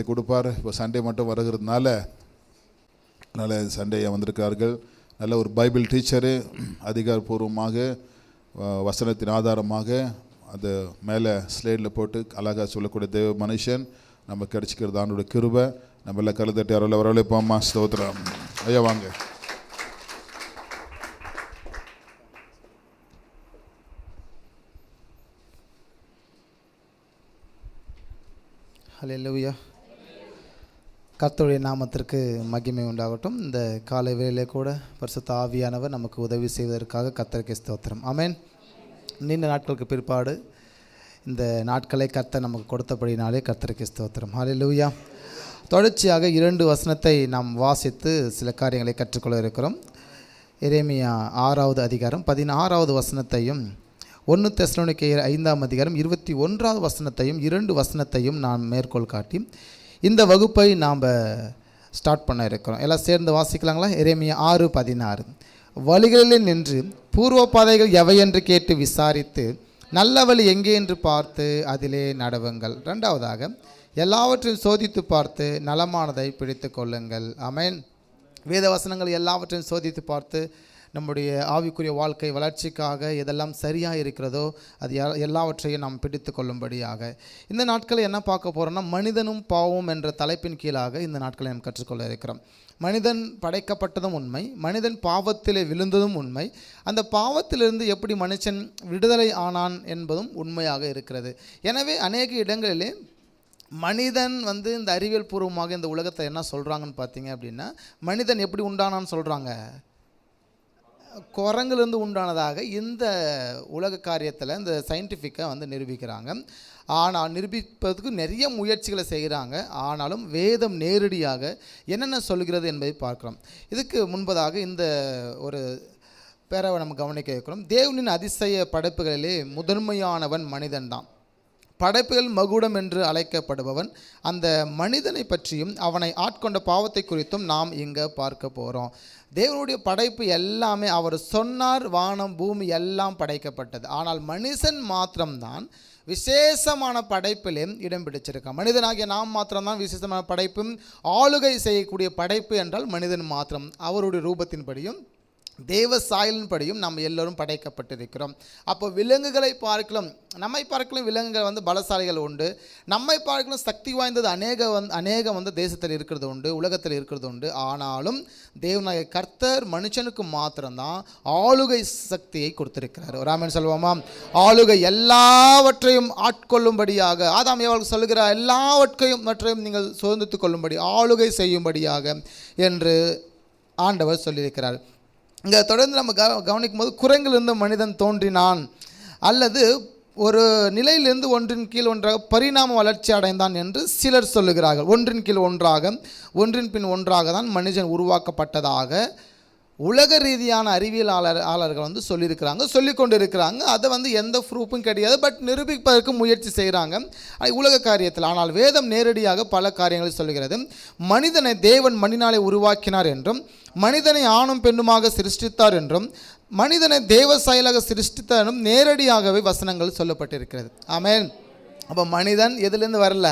கொடுப்பார். இப்போ சண்டே மட்டும் வருகிறதுனால நல்ல சண்டே வந்திருக்கார்கள். நல்ல ஒரு பைபிள் டீச்சரு, அதிகாரப்பூர்வமாக வசனத்தின் ஆதாரமாக அந்த மேலே ஸ்லேடில் போட்டு அழகாக சொல்லக்கூடிய தேவ மனுஷன் நம்ம கிடச்சிக்கிறது ஆண்டோட கிருபை. நம்ம எல்லாம் கருத்தட்டி அவரில் வரவழைப்போம்மா. ஸ்தோத்திரம். ஐயா வாங்க. ஹல்லேலூயா. கர்த்தருடைய நாமத்திற்கு மகிமை உண்டாகட்டும். இந்த காலை வேளையிலே கூட பரிசுத்த ஆவியானவர் நமக்கு உதவி செய்வதற்காக கர்த்தருக்கு ஸ்தோத்திரம். ஆமென். நீண்ட நாட்களுக்கு பிற்பாடு இந்த நாட்களை கர்த்தர் நமக்கு கொடுத்தபடினாலே கர்த்தருக்கு ஸ்தோத்திரம். ஹல்லேலூயா. தொடர்ச்சியாக 2 வசனத்தை நாம் வாசித்து சில காரியங்களை கற்றுக்கொள்ள இருக்கிறோம். எரேமியா 6வது அதிகாரம் 16வது வசனத்தையும் 1 தெசலோனிக்கேயர் 5ஆம் அதிகாரம் 21வது வசனத்தையும் 2 வசனத்தையும் நான் மேற்கோள் காட்டி இந்த வகுப்பை நாம் ஸ்டார்ட் பண்ண இருக்கிறோம். எல்லாம் சேர்ந்து வாசிக்கலாங்களா? எரேமியா 6:16. வழிகளில் நின்று பூர்வ பாதைகள் எவை என்று கேட்டு விசாரித்து நல்ல வழி எங்கே என்று பார்த்து அதிலே நடவுங்கள். 2வதாக எல்லாவற்றையும் சோதித்து பார்த்து நலமானதை பிடித்து கொள்ளுங்கள். ஆமென். வேத வசனங்கள் எல்லாவற்றையும் சோதித்து பார்த்து நம்முடைய ஆவிக்குரிய வாழ்க்கை வளர்ச்சிக்காக எதெல்லாம் சரியாக இருக்கிறதோ அது எல்லாவற்றையும் நாம் பிடித்து கொள்ளும்படியாக இந்த நாட்களை என்ன பார்க்க போகிறோம்னா, மனிதனும் பாவமும் என்ற தலைப்பின் கீழாக இந்த நாட்களை நாம் கற்றுக்கொள்ள இருக்கிறோம். மனிதன் படைக்கப்பட்டதும் உண்மை, மனிதன் பாவத்திலே விழுந்ததும் உண்மை, அந்த பாவத்திலிருந்து எப்படி மனுஷன் விடுதலை ஆனான் என்பதும் உண்மையாக இருக்கிறது. எனவே அநேக இடங்களிலே மனிதன் இந்த அறிவியல் பூர்வமாக இந்த உலகத்தை என்ன சொல்கிறாங்கன்னு பார்த்தீங்க அப்படின்னா, மனிதன் எப்படி உண்டானான்னு சொல்கிறாங்க, குரங்கிலிருந்து உண்டானதாக இந்த உலக காரியத்தில் இந்த சயின்டிஃபிக்காக நிரூபிக்கிறாங்க. ஆனால் நிரூபிப்பதற்கு நிறைய முயற்சிகளை செய்கிறாங்க. ஆனாலும் வேதம் நேரடியாக என்னென்ன சொல்கிறது என்பதை பார்க்கிறோம். இதுக்கு முன்பதாக இந்த ஒரு பேராவை நம்ம கவனிக்க இருக்கிறோம். தேவனின் அதிசய படைப்புகளிலே முதன்மையானவன் மனிதன்தான். படைப்புகள் மகுடம் என்று அழைக்கப்படுபவன் அந்த மனிதனை பற்றியும் அவனை ஆட்கொண்ட பாவத்தை குறித்தும் நாம் இங்கே பார்க்க போகிறோம். தேவனுடைய படைப்பு எல்லாமே அவர் சொன்னார். வானம் பூமி எல்லாம் படைக்கப்பட்டது. ஆனால் மனுஷன் மாத்திரம்தான் விசேஷமான படைப்பிலே இடம் பிடிச்சிருக்கான். மனிதனாகிய நாம் மாத்திரம்தான் விசேஷமான படைப்பும் ஆளுகை செய்யக்கூடிய படைப்பு என்றால் மனிதன் மாத்திரம். அவருடைய ரூபத்தின்படியும் தேவ சாயலின்படியும் நாம் எல்லோரும் படைக்கப்பட்டிருக்கிறோம். அப்போ விலங்குகளை பார்க்கலாம், நம்மை பார்க்கலாம் விலங்குகள் பலசாலிகள் உண்டு, நம்மை பார்க்கலாம் சக்தி வாய்ந்தது அநேகம் தேசத்தில் இருக்கிறது உண்டு, உலகத்தில் இருக்கிறது உண்டு. ஆனாலும் தேவனாகிய கர்த்தர் மனுஷனுக்கு மாத்திரம்தான் ஆளுகை சக்தியை கொடுத்திருக்கிறார். ராமன் சொல்வோமா? ஆளுகை எல்லாவற்றையும் ஆட்கொள்ளும்படியாக ஆதாம் ஏவாளுக்கு சொல்லுகிறார், எல்லாவற்றையும் நீங்கள் சுதந்திரித்துக் கொள்ளும்படி ஆளுகை செய்யும்படியாக என்று ஆண்டவர் சொல்லியிருக்கிறார். இங்கே தொடர்ந்து நம்ம கவனிக்கும் போது குரங்கிலிருந்து மனிதன் தோன்றினான் அல்லது ஒரு நிலையிலிருந்து ஒன்றின் கீழ் ஒன்றாக பரிணாம வளர்ச்சி அடைந்தான் என்று சிலர் சொல்லுகிறார்கள். ஒன்றின் கீழ் ஒன்றாக ஒன்றின் பின் ஒன்றாக தான் மனிதன் உருவாக்கப்பட்டதாக உலக ரீதியான அறிவியலாளர்கள் சொல்லியிருக்கிறாங்க, சொல்லி கொண்டு இருக்கிறாங்க. அதை எந்த ப்ரூஃபும் கிடையாது, பட் நிரூபிப்பதற்கு முயற்சி செய்கிறாங்க உலக காரியத்தில். ஆனால் வேதம் நேரடியாக பல காரியங்களை சொல்லுகிறது. மனிதனை தேவன் மண்ணினாலே உருவாக்கினார் என்றும், மனிதனை ஆணும் பெண்ணுமாக சிருஷ்டித்தார் என்றும், மனிதனை தேவ செயலாக சிருஷ்டித்தார் என்றும் நேரடியாகவே வசனங்கள் சொல்லப்பட்டிருக்கிறது. ஆமென். அப்போ மனிதன் எதுலேருந்து வரல?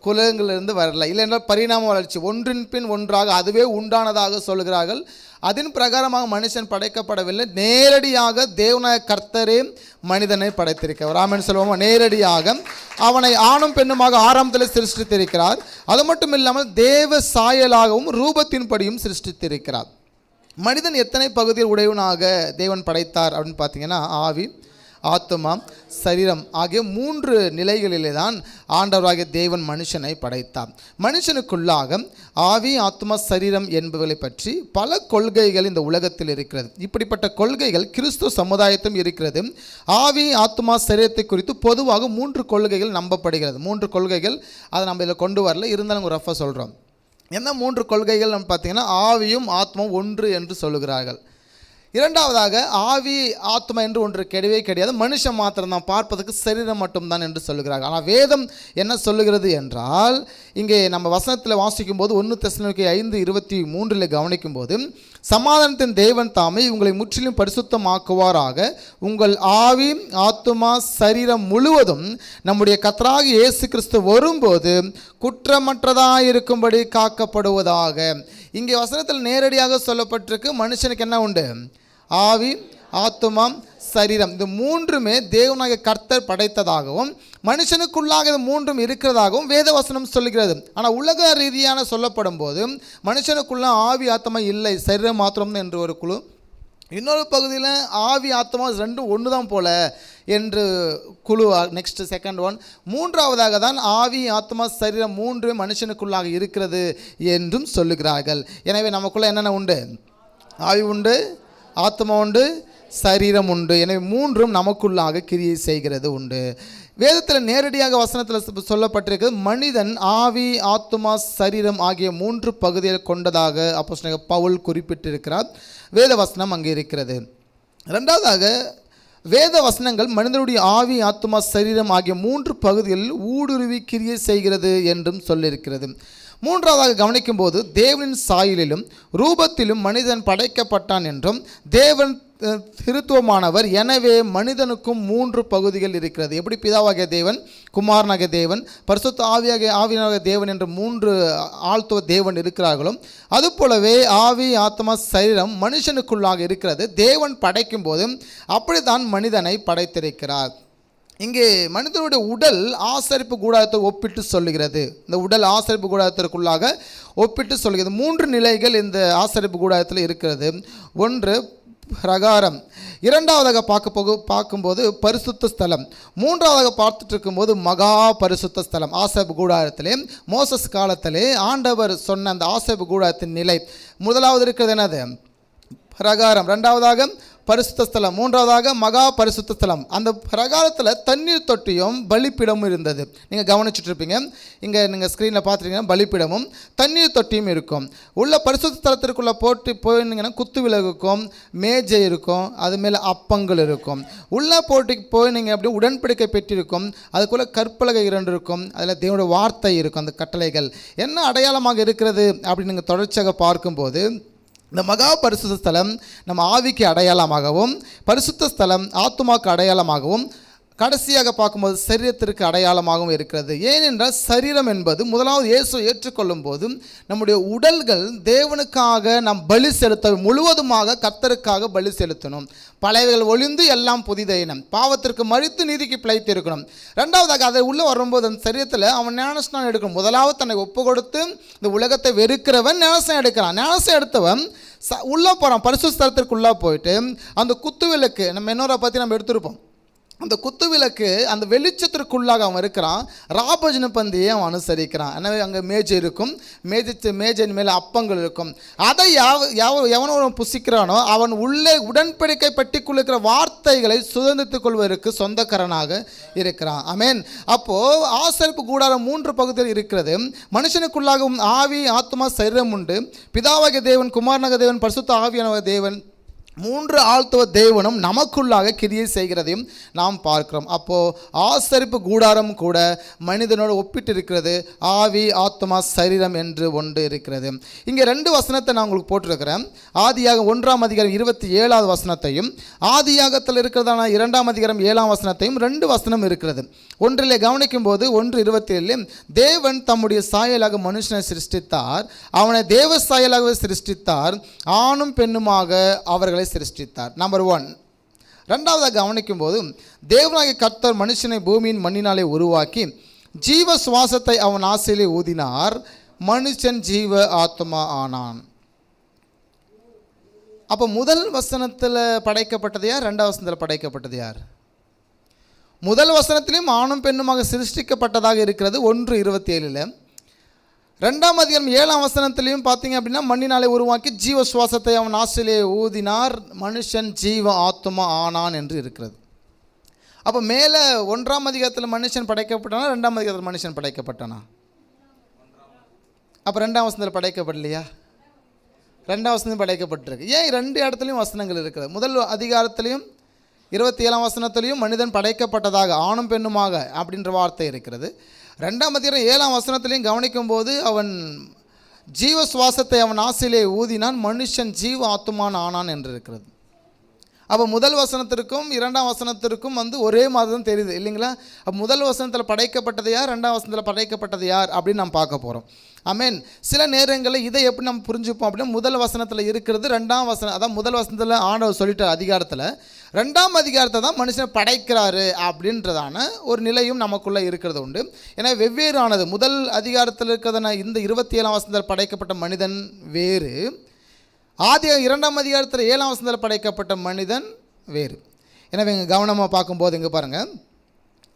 குலங்களிலிருந்து வரல. இல்லை என்றால் பரிணாம வளர்ச்சி ஒன்றின் பின் ஒன்றாக அதுவே உண்டானதாக சொல்கிறார்கள். அதன் பிரகாரமாக மனுஷன் படைக்கப்படவில்லை. நேரடியாக தேவனாய கர்த்தரே மனிதனை படைத்திருக்கிறார். ராமன் சொல்லுவோம், நேரடியாக அவனை ஆணும் பெண்ணுமாக ஆரம்பத்தில் சிருஷ்டித்திருக்கிறார். அது மட்டும் இல்லாமல் தேவ சாயலாகவும் ரூபத்தின்படியும் சிருஷ்டித்திருக்கிறார். மனிதன் எத்தனை பகுதியில் உடையவனாக தேவன் படைத்தார் அப்படின்னு பார்த்தீங்கன்னா, ஆவி, ஆத்துமா, சரீரம் ஆகிய 3 நிலைகளிலே தான் ஆண்டவராகிய தேவன் மனுஷனை படைத்தார். மனுஷனுக்குள்ளாக ஆவி, ஆத்துமா, சரீரம் என்பவர்களை பற்றி பல கொள்கைகள் இந்த உலகத்தில் இருக்கிறது. இப்படிப்பட்ட கொள்கைகள் கிறிஸ்துவ சமுதாயத்தும் இருக்கிறது. ஆவி, ஆத்துமா, சரீரத்தை குறித்து பொதுவாக 3 கொள்கைகள் நம்பப்படுகிறது. 3 கொள்கைகள் அதை நம்ம இதில் கொண்டு வரல, இருந்தாலும் ரஃபாக சொல்கிறோம். என்ன 3 கொள்கைகள் நம்ம பார்த்தீங்கன்னா, ஆவியும் ஆத்மாவும் ஒன்று என்று சொல்லுகிறார்கள். இரண்டாவதாக ஆவி ஆத்மா என்று ஒன்று கிடையவே கிடையாது, மனுஷன் மாத்திரம்தான், பார்ப்பதற்கு சரீரம் மட்டும்தான் என்று சொல்லுகிறார்கள். ஆனால் வேதம் என்ன சொல்லுகிறது என்றால், இங்கே நம்ம வசனத்தில் வாசிக்கும் போது 1 தெசலோனிக்கேயர் 5:23 கவனிக்கும் போது, சமாதானத்தின் தேவன் தாமே உங்களை முற்றிலும் பரிசுத்தமாக்குவாராக, உங்கள் ஆவி ஆத்துமா சரீரம் முழுவதும் நம்முடைய கர்த்தராகிய இயேசு கிறிஸ்து வரும்போது குற்றமற்றதாயிருக்கும்படி காக்கப்படுவதாக. இங்கே வசனத்தில் நேரடியாக சொல்லப்பட்டிருக்கு, மனுஷனுக்கு என்ன உண்டு? ஆவி ஆத்துமா சரீரம். இந்த மூன்றுமே தேவனாகிய கர்த்தர் படைத்ததாகவும் மனுஷனுக்குள்ளாக இது மூன்றும் இருக்கிறதாகவும் வேதவசனம் சொல்லுகிறது. ஆனால் உலக ரீதியான சொல்லப்படும் போது மனுஷனுக்குள்ள ஆவி ஆத்மா இல்லை, சரீரம் மாத்திரம் என்று ஒரு குழு, இன்னொரு பகுதியில் ஆவி ஆத்மா ரெண்டும் ஒன்று தான் போல என்று குழு. நெக்ஸ்ட் செகண்ட் ஒன், மூன்றாவதாக தான் ஆவி ஆத்மா சரீரம் மூன்று மனுஷனுக்குள்ளாக இருக்கிறது என்றும் சொல்லுகிறார்கள். எனவே நமக்குள்ள என்னென்ன உண்டு? ஆவி உண்டு, ஆத்மா உண்டு, சரீரம் உண்டு. எனவே மூன்றும் நமக்குள்ளாக கிரியை செய்கிறது உண்டு. வேதத்தில் நேரடியாக வசனத்தில் சொல்லப்பட்டிருக்கிறது, மனிதன் ஆவி ஆத்துமா சரீரம் ஆகிய 3 பகுதிகள் கொண்டதாக அப்போஸ்தலனாகிய பவுல் குறிப்பிட்டிருக்கிறார். வேத வசனம் அங்கே இருக்கிறது. ரெண்டாவதாக வேத வசனங்கள் மனிதனுடைய ஆவி ஆத்துமா சரீரம் ஆகிய 3 பகுதிகளில் ஊடுருவி கிரியை செய்கிறது என்றும் சொல்லியிருக்கிறது. மூன்றாவதாக கவனிக்கும் போது, தேவனின் சாயலிலும் ரூபத்திலும் மனிதன் படைக்கப்பட்டான் என்றும் தேவன் திருத்துவமானவர், எனவே மனிதனுக்கும் 3 பகுதிகள் இருக்கிறது. எப்படி பிதாவாகிய தேவன், குமாரனாகிய தேவன், பரிசுத்த ஆவியாகிய தேவன் என்ற 3 ஆழ்த்துவ தேவன் இருக்கிறார்களோ, அதுபோலவே ஆவி ஆத்மா சரீரம் மனுஷனுக்குள்ளாக இருக்கிறது. தேவன் படைக்கும் போது அப்படித்தான் மனிதனை படைத்திருக்கிறார். இங்கே மனிதனுடைய உடல் ஆசரிப்பு கூடாரத்தை ஒப்பிட்டு சொல்லுகிறது. இந்த உடல் ஆசரிப்பு கூடாரத்திற்குள்ளாக ஒப்பிட்டு சொல்கிறது. 3 நிலைகள் இந்த ஆசரிப்பு கூடாரத்தில் இருக்கிறது. ஒன்று பிரகாரம், இரண்டாவதாக பார்க்கும்போது பரிசுத்த ஸ்தலம், மூன்றாவதாக பார்த்துட்டு இருக்கும்போது மகா பரிசுத்த ஸ்தலம். ஆசரிப்பு கூடாரத்திலே மோசஸ் காலத்திலே ஆண்டவர் சொன்ன அந்த ஆசரிப்பு கூடாரத்தின் நிலை. முதலாவது இருக்கிறது என்னது? பிரகாரம். ரெண்டாவதாக பரிசுத்த ஸ்தலம், மூன்றாவதாக மகா பரிசுத்த ஸ்தலம். அந்த பிரகாரத்தில் தண்ணீர் தொட்டியும் பலிப்பிடமும் இருந்தது. நீங்கள் கவனிச்சுட்டு இருப்பீங்க, இங்கே நீங்கள் ஸ்க்ரீனில் பார்த்துருக்கீங்கன்னா பலிப்பிடமும் தண்ணீர் தொட்டியும் இருக்கும். உள்ள பரிசுத்த ஸ்தலத்திற்குள்ளே போயிருந்தீங்கன்னா குத்து விளக்கு இருக்கும், மேஜை இருக்கும், அது மேலே அப்பங்கள் இருக்கும். உள்ள போட்டிக்கு போய் நீங்கள் அப்படி உடன்படிக்கை பெற்றிருக்கும், அதுக்குள்ளே கற்பலகை 2 இருக்கும், அதில் தேவனுடைய வார்த்தை இருக்கும். அந்த கட்டளைகள் என்ன அடையாளமாக இருக்கிறது அப்படின்னு நீங்கள் தொடர்ச்சியாக பார்க்கும்போது, இந்த மகா பரிசுத்த ஸ்தலம் நம்ம ஆவிக்கு அடையாளமாகவும், பரிசுத்த ஸ்தலம் ஆத்துமாக்கு அடையாளமாகவும், கடைசியாக பார்க்கும்போது சரீரத்திற்கு அடையாளமாகவும் இருக்கிறது. ஏனென்றால் சரீரம் என்பது முதலாவது இயேசு ஏற்றுக்கொள்ளும் போது நம்முடைய உடல்கள் தேவனுக்காக நாம் பலி செலுத்த, முழுவதுமாக கர்த்தருக்காக பலி செலுத்தணும். பழையவைகள் ஒளிந்து எல்லாம் புதிதாயினம், பாவத்திற்கு மரித்து நீதிக்கு பிழைத்திருக்கணும். ரெண்டாவதாக அதை உள்ளே வரும்போது அந்த சரீரத்தில் அவன் ஞானஸ்நானம் எடுக்கணும். முதலாவது தன்னை ஒப்பு கொடுத்து இந்த உலகத்தை வெறுக்கிறவன் ஞானஸ்நானம் எடுக்கிறான். ஞானஸ்நானம் எடுத்தவன் உள்ளே போகிறான், பரிசுத்த ஸ்தலத்திற்குள்ளே போயிட்டு அந்த குத்து விளக்கு நம்ம இன்னொரு பற்றி நம்ம எடுத்திருப்போம். அந்த குத்து விளக்கு அந்த வெளிச்சத்திற்குள்ளாக அவன் இருக்கிறான். ராபோஜன பந்தியை அவன் அனுசரிக்கிறான். எனவே அங்கே மேஜை இருக்கும், மேஜையின் மேலே அப்பங்கள் இருக்கும். அதை எவனோ புசிக்கிறானோ அவன் உள்ளே உடன்படிக்கை பட்டிக்குள் இருக்கிற வார்த்தைகளை சுதந்திரத்துக் கொள்வதற்கு சொந்தக்காரனாக இருக்கிறான். ஆமென். அப்போது ஆசரிப்பு கூடாரம் 3 பகுதியில் இருக்கிறது. மனுஷனுக்குள்ளாகவும் ஆவி ஆத்மா சரீரம் உண்டு. பிதாவாகிய தேவன், குமாரனாகிய தேவன், பரிசுத்த ஆவியானவர் தேவன், 3 ஆழ்த்துவ தேவனும் நமக்குள்ளாக கிரியை செய்கிறதையும் நாம் பார்க்கிறோம். அப்போது ஆசரிப்பு கூடாரம் கூட மனிதனோடு ஒப்பிட்டு இருக்கிறது. ஆவி ஆத்மா சரீரம் என்று ஒன்று இருக்கிறது. இங்கே 2 வசனத்தை நான் உங்களுக்கு போட்டிருக்கிறேன். ஆதியாக 1ஆம் அதிகாரம் 27வது வசனத்தையும், ஆதியாகத்தில் இருக்கிறதான 2ஆம் அதிகாரம் 7ஆம் வசனத்தையும் 2 வசனம் இருக்கிறது. ஒன்றிலே கவனிக்கும் போது 1:27 தேவன் தம்முடைய சாயலாக மனுஷனை சிருஷ்டித்தார், அவனை தேவ சாயலாகவே சிருஷ்டித்தார், ஆணும் பெண்ணுமாக அவர்களை சிருஷ்டித்தார். நம்பர் 1. ரெண்டாவதாக கவனிக்கும் போது தேவனாகிய கர்த்தர் மனுஷனை பூமியின் மண்ணினாலே உருவாக்கி ஜீவ சுவாசத்தை அவன் ஆசையிலே ஊதினார், மனுஷன் ஜீவ ஆத்மா ஆனான். அப்போ முதல் வசனத்தில் படைக்கப்பட்டது யார்? 2ஆம் வசனத்தில் படைக்கப்பட்டது யார்? முதல் வசனத்திலையும் ஆணும் பெண்ணுமாக சிருஷ்டிக்கப்பட்டதாக இருக்கிறது 1:27. 2ஆம் அதிகாரம் 7ஆம் வசனத்திலையும் பார்த்தீங்க அப்படின்னா மண்ணினாலே உருவாக்கி ஜீவ சுவாசத்தை அவன் ஆசையிலே ஊதினார், மனுஷன் ஜீவ ஆத்மா ஆனான் என்று இருக்கிறது. அப்போ மேலே 1ஆம் அதிகாரத்தில் மனுஷன் படைக்கப்பட்டானா, 2ஆம் அதிகாரத்தில் மனுஷன் படைக்கப்பட்டானா? அப்போ 2ஆம் வசனத்தில் படைக்கப்படலையா? 2ஆம் வசனம் படைக்கப்பட்டிருக்கு. ஏன் 2 இடத்துலையும் வசனங்கள் இருக்குது? முதல் அதிகாரத்திலையும் 27ஆம் வசனத்திலையும் மனிதன் படைக்கப்பட்டதாக ஆணும் பெண்ணுமாக அப்படின்ற வார்த்தை இருக்கிறது. 2ஆம் அதிகாரம் 7ஆம் வசனத்திலையும் கவனிக்கும்போது அவன் ஜீவ சுவாசத்தை அவன் ஆசையிலே ஊதினான், மனுஷன் ஜீவ ஆத்துமான் ஆனான் என்று இருக்கிறது. அப்போ முதல் வசனத்திற்கும் 2ஆம் வசனத்திற்கும் ஒரே மாதிரி தான் தெரியுது இல்லைங்களா? அப்போ முதல் வசனத்தில் படைக்கப்பட்டது யார், 2ஆம் வசனத்தில் படைக்கப்பட்டது யார் அப்படின்னு நம்ம பார்க்க போகிறோம். ஆமென். சில நேரங்களில் இதை எப்படி நம்ம புரிஞ்சுப்போம் அப்படின்னா, முதல் வசனத்தில் இருக்கிறது 2ஆம் வசனம், அதான் முதல் வசனத்தில் ஆண்டவர் சொல்லிட்டார் அதிகாரத்தில், 2ஆம் அதிகாரத்தை தான் மனுஷனை படைக்கிறாரு அப்படின்றதான ஒரு நிலையும் நமக்குள்ளே இருக்கிறது உண்டு. ஏன்னா வெவ்வேறானது. முதல் அதிகாரத்தில் இருக்கிறதுனா இந்த 27ஆம் வசனத்தில் படைக்கப்பட்ட மனிதன் வேறு, ஆதி 2ஆம் அதிகாரத்தில் 7ஆம் வசனத்தில் படைக்கப்பட்ட மனிதன் வேறு. எனவே இங்கே கவனமாக பார்க்கும்போது இங்கே பாருங்கள்,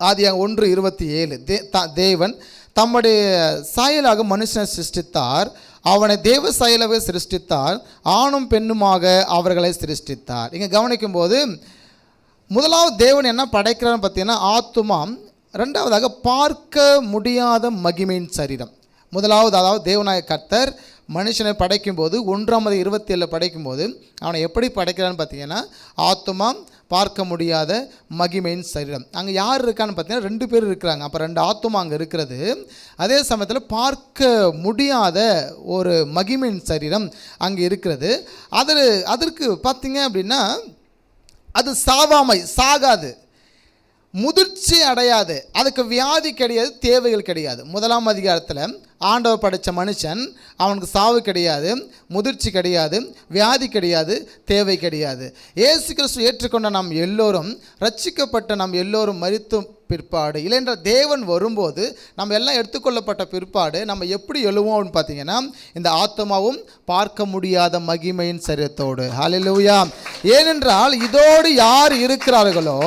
ஆதியாகமம் 1:27 தேவன் தம்முடைய சாயலாக மனுஷனை சிருஷ்டித்தார், அவனை தேவ சாயலாக சிருஷ்டித்தார், ஆணும் பெண்ணுமாக அவர்களை சிருஷ்டித்தார். இங்கே கவனிக்கும்போது முதலாவது தேவன் என்ன படைக்கிறான்னு பார்த்தீங்கன்னா ஆத்துமா, ரெண்டாவதாக பார்க்க முடியாத மகிமையின் சரீரம். முதலாவது அதாவது தேவனாய கர்த்தர் மனுஷனை படைக்கும்போது 1:27 படைக்கும்போது அவனை எப்படி படைக்கிறான்னு பார்த்தீங்கன்னா ஆத்துமா, பார்க்க முடியாத மகிமையின் சரீரம். அங்கே யார் இருக்கான்னு பார்த்தீங்கன்னா 2 பேர் இருக்கிறாங்க. அப்போ 2 ஆத்துமா அங்கே இருக்கிறது. அதே சமயத்தில் பார்க்க முடியாத ஒரு மகிமையின் சரீரம் அங்கே இருக்கிறது. அதற்கு பார்த்தீங்க அப்படின்னா அது சாகாது, முதிர்ச்சி அடையாது, அதுக்கு வியாதி கிடையாது, தேவைகள் கிடையாது. 1ஆம் அதிகாரத்தில் ஆண்டவர் படைத்த மனுஷன், அவனுக்கு சாவு கிடையாது, முதிர்ச்சி கிடையாது, வியாதி கிடையாது, தேவை கிடையாது. இயேசு கிறிஸ்து ஏற்றுக்கொண்ட நாம் எல்லோரும், ரட்சிக்கப்பட்ட நாம் எல்லோரும் மரித்த பிற்பாடு, இல்லைன்ற தேவன் வரும்போது நம்ம எல்லாம் எடுத்துக்கொள்ளப்பட்ட பிற்பாடு நம்ம எப்படி எழுவோம்னு பார்த்தீங்கன்னா இந்த ஆத்மாவும் பார்க்க முடியாத மகிமையின் சரீரத்தோடு. ஹல்லேலூயா. ஏனென்றால் இதோடு யார் இருக்கிறார்களோ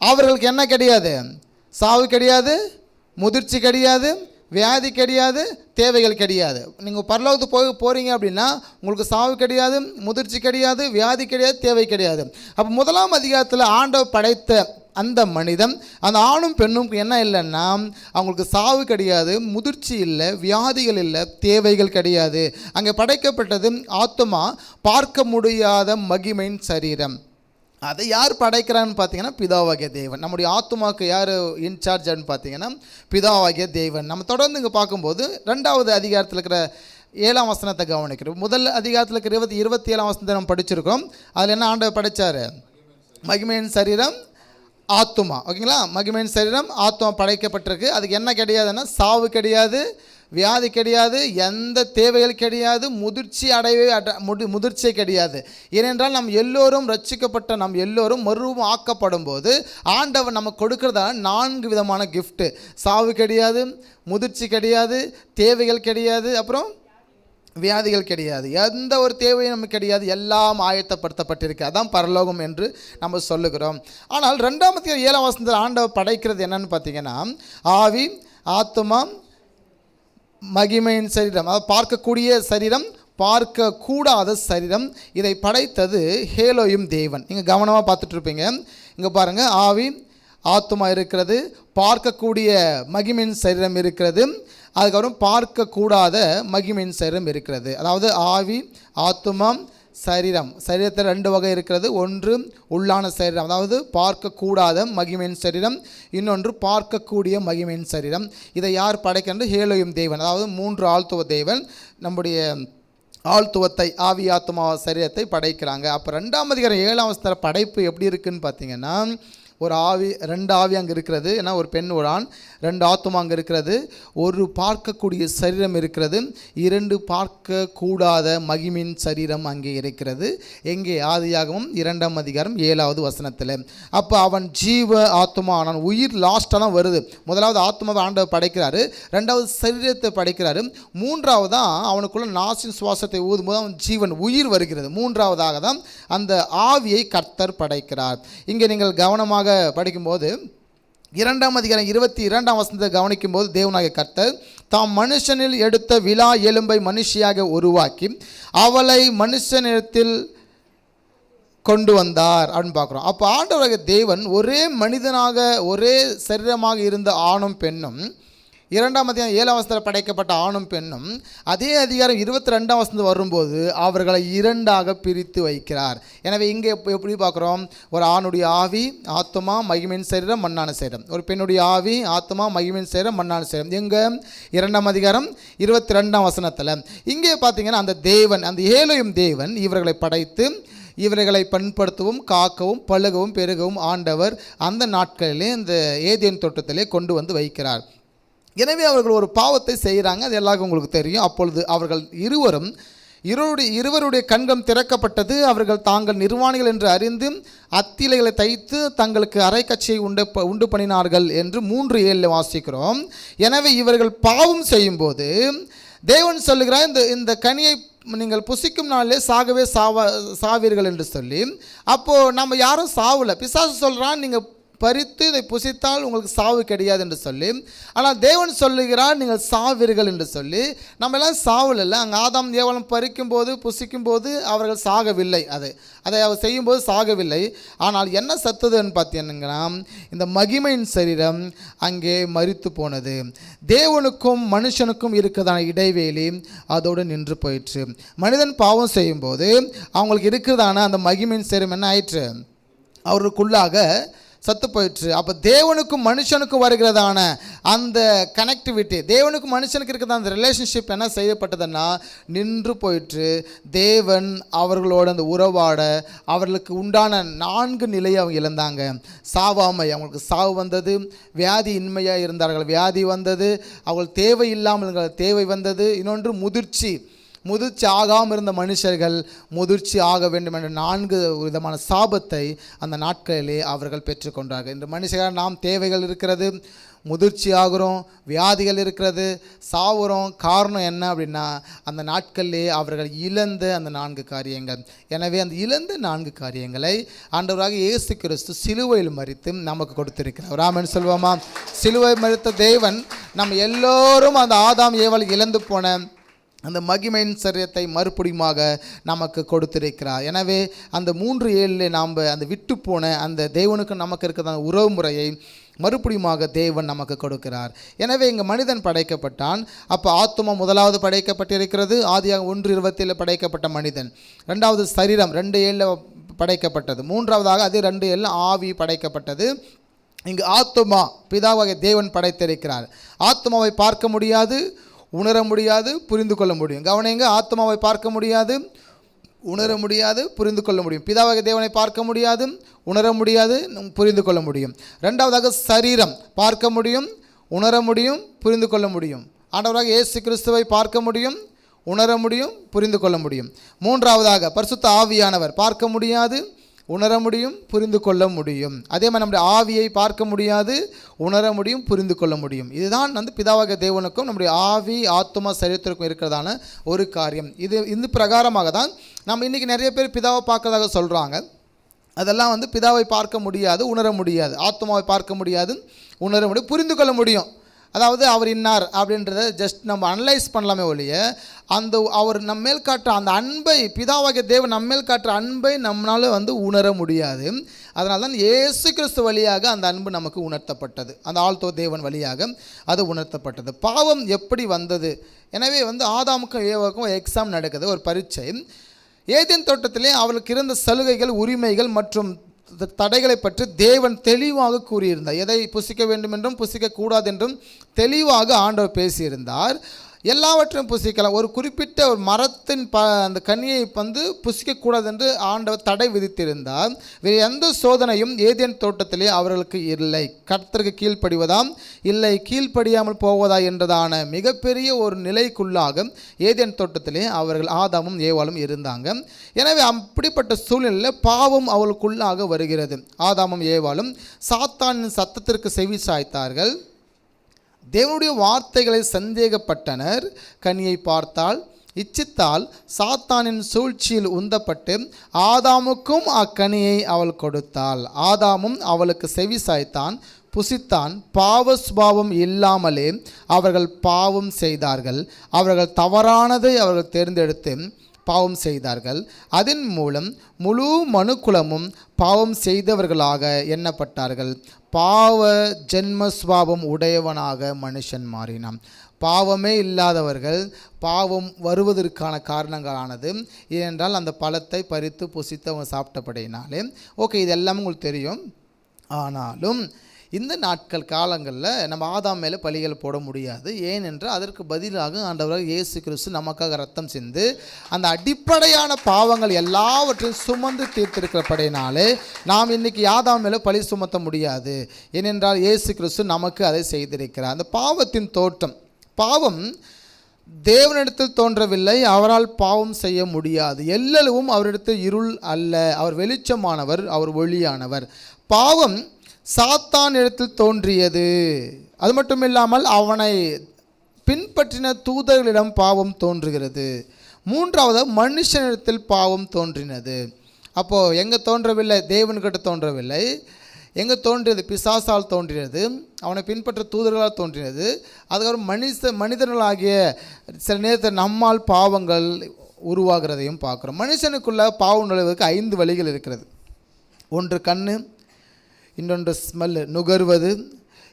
அவர்களுக்கு என்ன கிடையாது? சாவு கிடையாது, முதிர்ச்சி கிடையாது, வியாதி கிடையாது, தேவைகள் கிடையாது. நீங்கள் பரலோகத்துக்கு போகிறீங்க அப்படின்னா உங்களுக்கு சாவு கிடையாது, முதிர்ச்சி கிடையாது, வியாதி கிடையாது, தேவை கிடையாது. அப்போ 1ஆம் அதிகாரத்தில் ஆண்டவர் படைத்த அந்த மனிதன், அந்த ஆணும் பெண்ணும் என்ன இல்லைன்னா அவங்களுக்கு சாவு கிடையாது, முதிர்ச்சி இல்லை, வியாதிகள் இல்லை, தேவைகள் கிடையாது. அங்கே படைக்கப்பட்டது ஆத்துமா, பார்க்க முடியாத மகிமையின் சரீரம். அதை யார் படைக்கிறான்னு பார்த்தீங்கன்னா பிதாவாகிய தேவன். நம்முடைய ஆத்துமாவுக்கு யார் இன்சார்ஜ்னு பார்த்தீங்கன்னா பிதாவாகிய தேவன். நம்ம தொடர்ந்து இங்கே பார்க்கும்போது 2ஆவது அதிகாரத்தில் இருக்கிற 7ஆம் வசனத்தை கவனிக்கிறோம். முதல் அதிகாரத்தில் இருக்கிற 27ஆம் வசனத்தை நம்ம படிச்சிருக்கோம். அதில் என்ன ஆண்டவர் படைத்தார்? மகிமையின் சரீரம், ஆத்துமா. ஓகேங்களா? மகிமையின் சரீரம், ஆத்துமா படைக்கப்பட்டிருக்கு. அதுக்கு என்ன கிடையாதுன்னா சாவு கிடையாது, வியாதி கிடையாது, எந்த தேவைகள் கிடையாது, முதிர்ச்சியே கிடையாது. ஏனென்றால் நம் எல்லோரும் ரட்சிக்கப்பட்ட நம் எல்லோரும் மறுரூபம் ஆக்கப்படும் போது ஆண்டவர் நமக்கு கொடுக்கிறதா 4 விதமான கிஃப்ட்டு. சாவு கிடையாது, முதிர்ச்சி கிடையாது, தேவைகள் கிடையாது, அப்புறம் வியாதிகள் கிடையாது, எந்த ஒரு தேவையும் நமக்கு கிடையாது, எல்லாம் ஆயத்தப்படுத்தப்பட்டிருக்கு. அதான் பரலோகம் என்று நம்ம சொல்லுகிறோம். ஆனால் 2ஆம் அதிகாரம் 7ஆம் வசனத்தில் ஆண்டவர் படைக்கிறது என்னன்னு பார்த்தீங்கன்னா ஆவி, ஆத்துமா, மகிமையின் சரீரம், அதாவது பார்க்கக்கூடிய சரீரம், பார்க்கக்கூடாத சரீரம். இதை படைத்தது ஹேலோயும் தேவன். நீங்கள் கவனமாக பார்த்துட்டு இருப்பீங்க. இங்கே பாருங்கள், ஆவி, ஆத்துமா இருக்கிறது, பார்க்கக்கூடிய மகிமையின் சரீரம் இருக்கிறது, அதுக்கப்புறம் பார்க்கக்கூடாத மகிமையின் சரீரம் இருக்கிறது. அதாவது ஆவி, ஆத்துமா, சரீரத்தில் 2 வகை இருக்கிறது. ஒன்று உள்ளான சரீரம், அதாவது பார்க்கக்கூடாத மகிமையின் சரீரம், இன்னொன்று பார்க்கக்கூடிய மகிமையின் சரீரம். இதை யார் படைக்கின்ற? ஹேலோயும் தேவன். அதாவது 3 ஆழ்த்துவ தேவன் நம்முடைய ஆழ்த்துவத்தை, ஆவி, ஆத்துமா, சரீரத்தை படைக்கிறாங்க. அப்போ 2ஆம் அதிகாரம் 7ஆம் வசனத்தில் படைப்பு எப்படி இருக்குதுன்னு பார்த்தீங்கன்னா ஒரு ஆவி, 2 ஆவி அங்கே இருக்கிறது. ஏன்னா ஒரு பெண், ஒரு ஆண், 2 ஆத்துமா அங்கே இருக்கிறது. ஒரு பார்க்கக்கூடிய சரீரம் இருக்கிறது, 2 பார்க்கக்கூடாத மகிமின் சரீரம் அங்கே இருக்கிறது. எங்கே? ஆதியாகமம் 2ஆம் அதிகாரம் 7ஆவது வசனத்தில். அப்போ அவன் ஜீவ ஆத்துமா ஆனான். உயிர் லாஸ்ட்டாக தான் வருது. முதலாவது ஆத்துமாவை ஆண்டவர் படைக்கிறாரு, 2வது சரீரத்தை படைக்கிறாரு, 3ஆவதான் அவனுக்குள்ள நாசின் சுவாசத்தை ஊதும்போது அவன் ஜீவன், உயிர் வருகிறது. 3ஆவதாக தான் அந்த ஆவியை கர்த்தர் படைக்கிறார். இங்கே நீங்கள் கவனமாக படிக்கும்போது 2ஆம் அதிகாரம் 22ஆம் வசனத்தை கவனிக்கும்போது தேவனாகிய கர்த்தர் தாம் மனுஷனில் எடுத்த விலா எலும்பை மனுஷியாக உருவாக்கி அவளை மனுஷனிடத்தில் கொண்டு வந்தார் அப்படின்னு பார்க்குறோம். அப்போ ஆண்டவராகிய தேவன் ஒரே மனிதனாக, ஒரே சரீரமாக இருந்த ஆணும் பெண்ணும் 2ஆம் அதிகாரம் 7ஆம் வசனத்தில் படைக்கப்பட்ட ஆணும் பெண்ணும் அதே அதிகாரம் 22ஆம் வசனம் வரும்போது அவர்களை இரண்டாக பிரித்து வைக்கிறார். எனவே இங்கே எப்படி பார்க்குறோம்? ஒரு ஆணுடைய ஆவி, ஆத்மா, மகிமையின் சரீரம், மண்ணான சரீரம். ஒரு பெண்ணுடைய ஆவி, ஆத்மா, மகிமையின் சரீரம், மண்ணான சரீரம். எங்கே? 2ஆம் அதிகாரம் 22ஆம் வசனத்தில். இங்கே பார்த்தீங்கன்னா அந்த தேவன், அந்த ஏலோயும் தேவன் இவர்களை படைத்து இவர்களை பண்படுத்தவும் காக்கவும் பழுகவும் பெருகவும் ஆண்டவர் அந்த நாட்களிலே இந்த ஏதேன் தோட்டத்திலே கொண்டு வந்து வைக்கிறார். எனவே அவர்கள் ஒரு பாவத்தை செய்கிறாங்க, அது எல்லாருக்கும் உங்களுக்கு தெரியும். அப்பொழுது அவர்கள் இருவருடைய கண்கம் திறக்கப்பட்டது. அவர்கள் தாங்கள் நிர்வாணிகள் என்று அறிந்து அத்திலைகளை தைத்து தங்களுக்கு அரைக்கச்சையை உண்டு பண்ணினார்கள் என்று 3:7 வாசிக்கிறோம். எனவே இவர்கள் பாவம் செய்யும்போது தேவன் சொல்லுகிறார், இந்த கனியை நீங்கள் புசிக்கும் நாளிலே சாவீர்கள் என்று சொல்லி. அப்போது நம்ம யாரும் சாவலை. பிசாசு சொல்கிறான், நீங்கள் பறித்து இதை புசித்தால் உங்களுக்கு சாவு கிடையாது என்று சொல்லி. ஆனால் தேவன் சொல்லுகிறார், நீங்கள் சாவீர்கள் என்று சொல்லி. நம்ம எல்லாம் சாவலில்லை. அங்கே ஆதாம் ஏவாளும் பறிக்கும்போது புசிக்கும்போது அவர்கள் சாகவில்லை. அதை அவர் செய்யும்போது சாகவில்லை. ஆனால் என்ன சத்துதுன்னு பார்த்தீங்கன்னா, இந்த மகிமையின் சரீரம் அங்கே மரித்து போனது. தேவனுக்கும் மனுஷனுக்கும் இருக்கிறதான இடைவேளி அதோடு நின்று போயிற்று. மனிதன் பாவம் செய்யும்போது அவங்களுக்கு இருக்கிறதான அந்த மகிமையின் சரீரம் என்ன ஆயிற்று? அவர்களுக்குள்ளாக சத்து போயிடுச்சு. அப்போ தேவனுக்கும் மனுஷனுக்கும் வருகிறதான அந்த கனெக்டிவிட்டி, தேவனுக்கும் மனுஷனுக்கு இருக்கிற அந்த ரிலேஷன்ஷிப் என்ன செய்யப்பட்டதுன்னா நின்று போயிட்டு, தேவன் அவர்களோட அந்த உறவாட அவர்களுக்கு உண்டான 4 நிலையை அவங்க இழந்தாங்க. சாவாமை, அவங்களுக்கு சாவு வந்தது. வியாதி இன்மையாக இருந்தார்கள், வியாதி வந்தது. அவர்கள் தேவை இல்லாமல் தேவை வந்தது. இன்னொன்று முதிர்ச்சி ஆகாமல் இருந்த மனுஷர்கள் முதிர்ச்சி ஆக வேண்டும் என்ற 4 விதமான சாபத்தை அந்த நாட்களிலே அவர்கள் பெற்றுக்கொண்டார்கள். இந்த மனுஷர்கள் நாம் தேவைகள் இருக்கிறது, முதிர்ச்சி ஆகிறோம், வியாதிகள் இருக்கிறது, சாவுறோம். காரணம் என்ன அப்படின்னா அந்த நாட்களிலே அவர்கள் இழந்த அந்த 4 காரியங்கள். எனவே அந்த இழந்த 4 காரியங்களை ஆண்டவராக இயேசு கிறிஸ்து சிலுவையில் மரித்து நமக்கு கொடுத்திருக்கிறார். ராமன் சொல்வோமா? சிலுவை மரித்த தேவன் நம்ம எல்லோரும் அந்த ஆதாம் ஏவாள் இழந்து போன அந்த மகிமையின் சரீரத்தை மறுபடியுமாக நமக்கு கொடுத்திருக்கிறார். எனவே அந்த 3:7 நாம் அந்த விட்டு போன அந்த தேவனுக்கு நமக்கு இருக்கிற உறவு முறையை மறுபடியுமாக தேவன் நமக்கு கொடுக்கிறார். எனவே இங்கே மனிதன் படைக்கப்பட்டான். அப்போ ஆத்துமா முதலாவது படைக்கப்பட்டிருக்கிறது. ஆதியாகமம் 1:27 படைக்கப்பட்ட மனிதன். 2வது சரீரம் 2:7 படைக்கப்பட்டது. 3வதாக அது 2:7 ஆவி படைக்கப்பட்டது. இங்கு ஆத்துமா பிதாவாகிய தேவன் படைத்திருக்கிறார். ஆத்துமாவை பார்க்க முடியாது, உணர முடியாது, புரிந்து கொள்ள முடியும். கவனிங்க, ஆத்மாவை பார்க்க முடியாது, உணர முடியாது, புரிந்து கொள்ள முடியும். பிதாவாகிய தேவனை பார்க்க முடியாது, உணர முடியாது, புரிந்து கொள்ள முடியும். 2வதாக சரீரம் பார்க்க முடியும், உணர முடியும், புரிந்து கொள்ள முடியும். ஆண்டவராக இயேசு கிறிஸ்துவை பார்க்க முடியும், உணர முடியும், புரிந்து கொள்ள முடியும். 3வதாக பரிசுத்த ஆவியானவர் பார்க்க முடியாது, உணர முடியும், புரிந்து கொள்ள முடியும். அதே மாதிரி நம்முடைய ஆவியை பார்க்க முடியாது, உணர முடியும், புரிந்து கொள்ள முடியும். இதுதான் பிதாவாகிய தேவனுக்கும் நம்முடைய ஆவி ஆத்துமா சரீரத்திற்கும் இருக்கிறதான ஒரு காரியம். இந்த பிரகாரமாக தான் நம்ம இன்றைக்கி நிறைய பேர் பிதாவை பார்க்கறதாக சொல்கிறாங்க. அதெல்லாம் பிதாவை பார்க்க முடியாது, உணர முடியாது. ஆத்துமாவை பார்க்க முடியாது, உணர முடியும், புரிந்து கொள்ள முடியும். அதாவது அவர் இன்னார் அப்படின்றத ஜஸ்ட் நம்ம அனலைஸ் பண்ணலாமே ஒழிய அவர் நம்மேல் காட்டுற அந்த அன்பை, பிதாவாகிய தேவன் நம்மேல் காட்டுற அன்பை நம்மளால் உணர முடியாது. அதனால தான் இயேசு கிறிஸ்து வழியாக அந்த அன்பு நமக்கு உணர்த்தப்பட்டது. அந்த ஆழ்த்தோ தேவன் வழியாக அது உணர்த்தப்பட்டது. பாவம் எப்படி வந்தது? எனவே ஆதாமுக்கும் ஏவாவுக்கும் எக்ஸாம் நடக்குது, ஒரு பரீட்சை. ஏதேன் தோட்டத்திலே அவளுக்கு இருந்த சலுகைகள், உரிமைகள் மற்றும் தடைகளை பற்றி தேவன் தெளிவாக கூறியிருந்தார். எதை புசிக்க வேண்டும் என்றும் புசிக்கக்கூடாது என்றும் தெளிவாக ஆண்டவர் பேசியிருந்தார். எல்லாவற்றையும் புசிக்கலாம். ஒரு குறிப்பிட்ட ஒரு மரத்தின் அந்த கனியை புசிக்கக்கூடாது என்று ஆண்டவர் தடை விதித்திருந்தார். வேறு எந்த சோதனையும் ஏதேன் தோட்டத்திலே அவர்களுக்கு இல்லை. கர்த்தருக்கு கீழ்ப்படிவதாம் இல்லை கீழ்ப்படியாமல் போவதா என்றதான மிகப்பெரிய ஒரு நிலைக்குள்ளாக ஏதேன் தோட்டத்திலே அவர்கள் ஆதாமும் ஏவாளும் இருந்தாங்க. எனவே அப்படிப்பட்ட சூழ்நிலையில் பாவம் அவளுக்குள்ளாக வருகிறது. ஆதாமும் ஏவாளும் சாத்தானின் சத்தத்திற்கு செவி சாய்த்தார்கள். தேவனுடைய வார்த்தைகளை சந்தேகப்பட்டனர். கனியை பார்த்தால் இச்சித்தால் சாத்தானின் சூழ்ச்சியில் உந்தப்பட்டு ஆதாமுக்கும் அக்கனியை அவள் கொடுத்தாள். ஆதாமும் அவளுக்கு செவி சாய்த்தான், புசித்தான். பாவ சுபாவம் இல்லாமலே அவர்கள் பாவம் செய்தார்கள். அவர்கள் தவறானதை அவர்கள் தேர்ந்தெடுத்து பாவம் செய்தார்கள். அதன் மூலம் முழு மனுக்குலமும் பாவம் செய்தவர்களாக எண்ணப்பட்டார்கள். பாவ ஜென்ம சுபாவம் உடையவனாக மனுஷன் மாறினான். பாவமே இல்லாதவர்கள் பாவம் வருவதற்கான காரணங்களானது ஏனென்றால் அந்த பழத்தை பறித்து புசித்து அவங்க சாப்பிட்டபடினாலே. ஓகே, இது எல்லாமே உங்களுக்கு தெரியும். ஆனாலும் இந்த நாட்கள் காலங்களில் நம்ம ஆதாம் மேலே பலிகள் போட முடியாது. ஏனென்றால் அதற்கு பதிலாக ஆண்டவராக இயேசு கிறிஸ்து நமக்காக ரத்தம் சிந்து அந்த அடிப்படையான பாவங்கள் எல்லாவற்றையும் சுமந்து தீர்த்திருக்கிறபடினாலே நாம் இன்றைக்கி ஆதாம் மேலே பழி சுமத்த முடியாது. ஏனென்றால் இயேசு கிறிஸ்து நமக்கு அதை செய்திருக்கிறார். அந்த பாவத்தின் தோற்றம், பாவம் தேவனிடத்தில் தோன்றவில்லை, அவரால் பாவம் செய்ய முடியாது. எல்லளவும் அவரிடத்தில் இருள் அல்ல, அவர் வெளிச்சமானவர், அவர் ஒளியானவர். பாவம் சாத்தான் இடத்தில் தோன்றியது. அது மட்டும் இல்லாமல் அவனை பின்பற்றின தூதர்களிடம் பாவம் தோன்றுகிறது. மூன்றாவது மனுஷனிடத்தில் பாவம் தோன்றினது. அப்போது எங்கே தோன்றவில்லை? தேவன்கிட்ட தோன்றவில்லை. எங்கே தோன்றியது? பிசாசால் தோன்றினது, அவனை பின்பற்ற தூதர்களால் தோன்றினது. அதுக்கப்புறம் மனிதர்களாகிய சில நேரத்தில் நம்மால் பாவங்கள் உருவாகிறதையும் பார்க்குறோம். மனுஷனுக்குள்ள பாவம் நுழைவதற்கு 5 வழிகள் இருக்கிறது. ஒன்று கண்ணு, இன்னொன்று ஸ்மெல்லு நுகர்வது,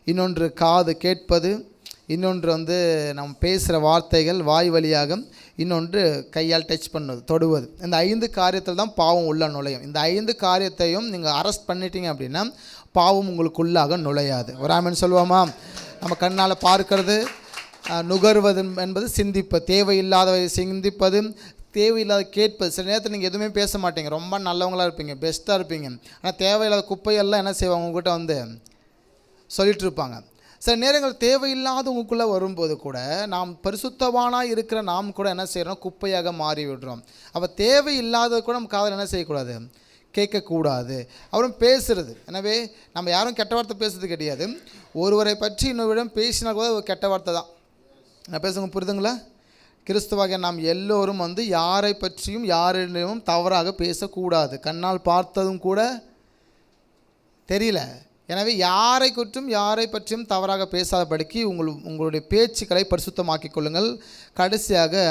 இன்னொன்று காது கேட்பது, இன்னொன்று நம்ம பேசுகிற வார்த்தைகள் வாய் வழியாக, இன்னொன்று கையால் டச் பண்ணுவது தொடுவது. இந்த 5 காரியத்தில் தான் பாவம் உள்ள நுழையும். இந்த 5 காரியத்தையும் நீங்கள் அரெஸ்ட் பண்ணிட்டீங்க அப்படின்னா பாவம் உங்களுக்குள்ளாக நுழையாது. ஒரு ஆமென் சொல்லுவோமா? நம்ம கண்ணால் பார்க்கறது, நுகர்வது என்பது சிந்திப்பது, தேவையில்லாதவை சிந்திப்பது, தேவையில்லாத கேட்பது. சில நேரத்தில் நீங்கள் எதுவுமே பேச மாட்டீங்க, ரொம்ப நல்லவங்களாக இருப்பீங்க, பெஸ்ட்டாக இருப்பீங்க. ஆனால் தேவையில்லாத குப்பையெல்லாம் என்ன செய்வாங்க? உங்கள்கிட்ட சொல்லிகிட்டு இருப்பாங்க. சில நேரங்கள் தேவையில்லாத உங்களுக்குள்ளே வரும்போது கூட நாம் பரிசுத்தவானாக இருக்கிற நாம் கூட என்ன செய்கிறோம்? குப்பையாக மாறி விடுறோம். அப்போ தேவையில்லாத கூட நம்ம காதில் என்ன செய்யக்கூடாது? கேட்கக்கூடாது. அப்புறம் பேசுகிறது. எனவே நம்ம யாரும் கெட்ட வார்த்தை பேசுறது கிடையாது. ஒருவரை பற்றி இன்னொருவிடம் பேசினா கூட ஒரு கெட்ட வார்த்தை தான். நான் பேசுங்க, புரியுதுங்களா? கிறிஸ்துவாகிய நாம் எல்லோரும் யாரை பற்றியும் யாரிடமும் தவறாக பேசக்கூடாது. கண்ணால் பார்த்ததும் கூட தெரியல. எனவே யாரை குற்றும் யாரை பற்றியும் தவறாக பேசாதபடிக்கு உங்களுடைய பேச்சுக்களை பரிசுத்தமாக்கிக் கொள்ளுங்கள். கடைசியாக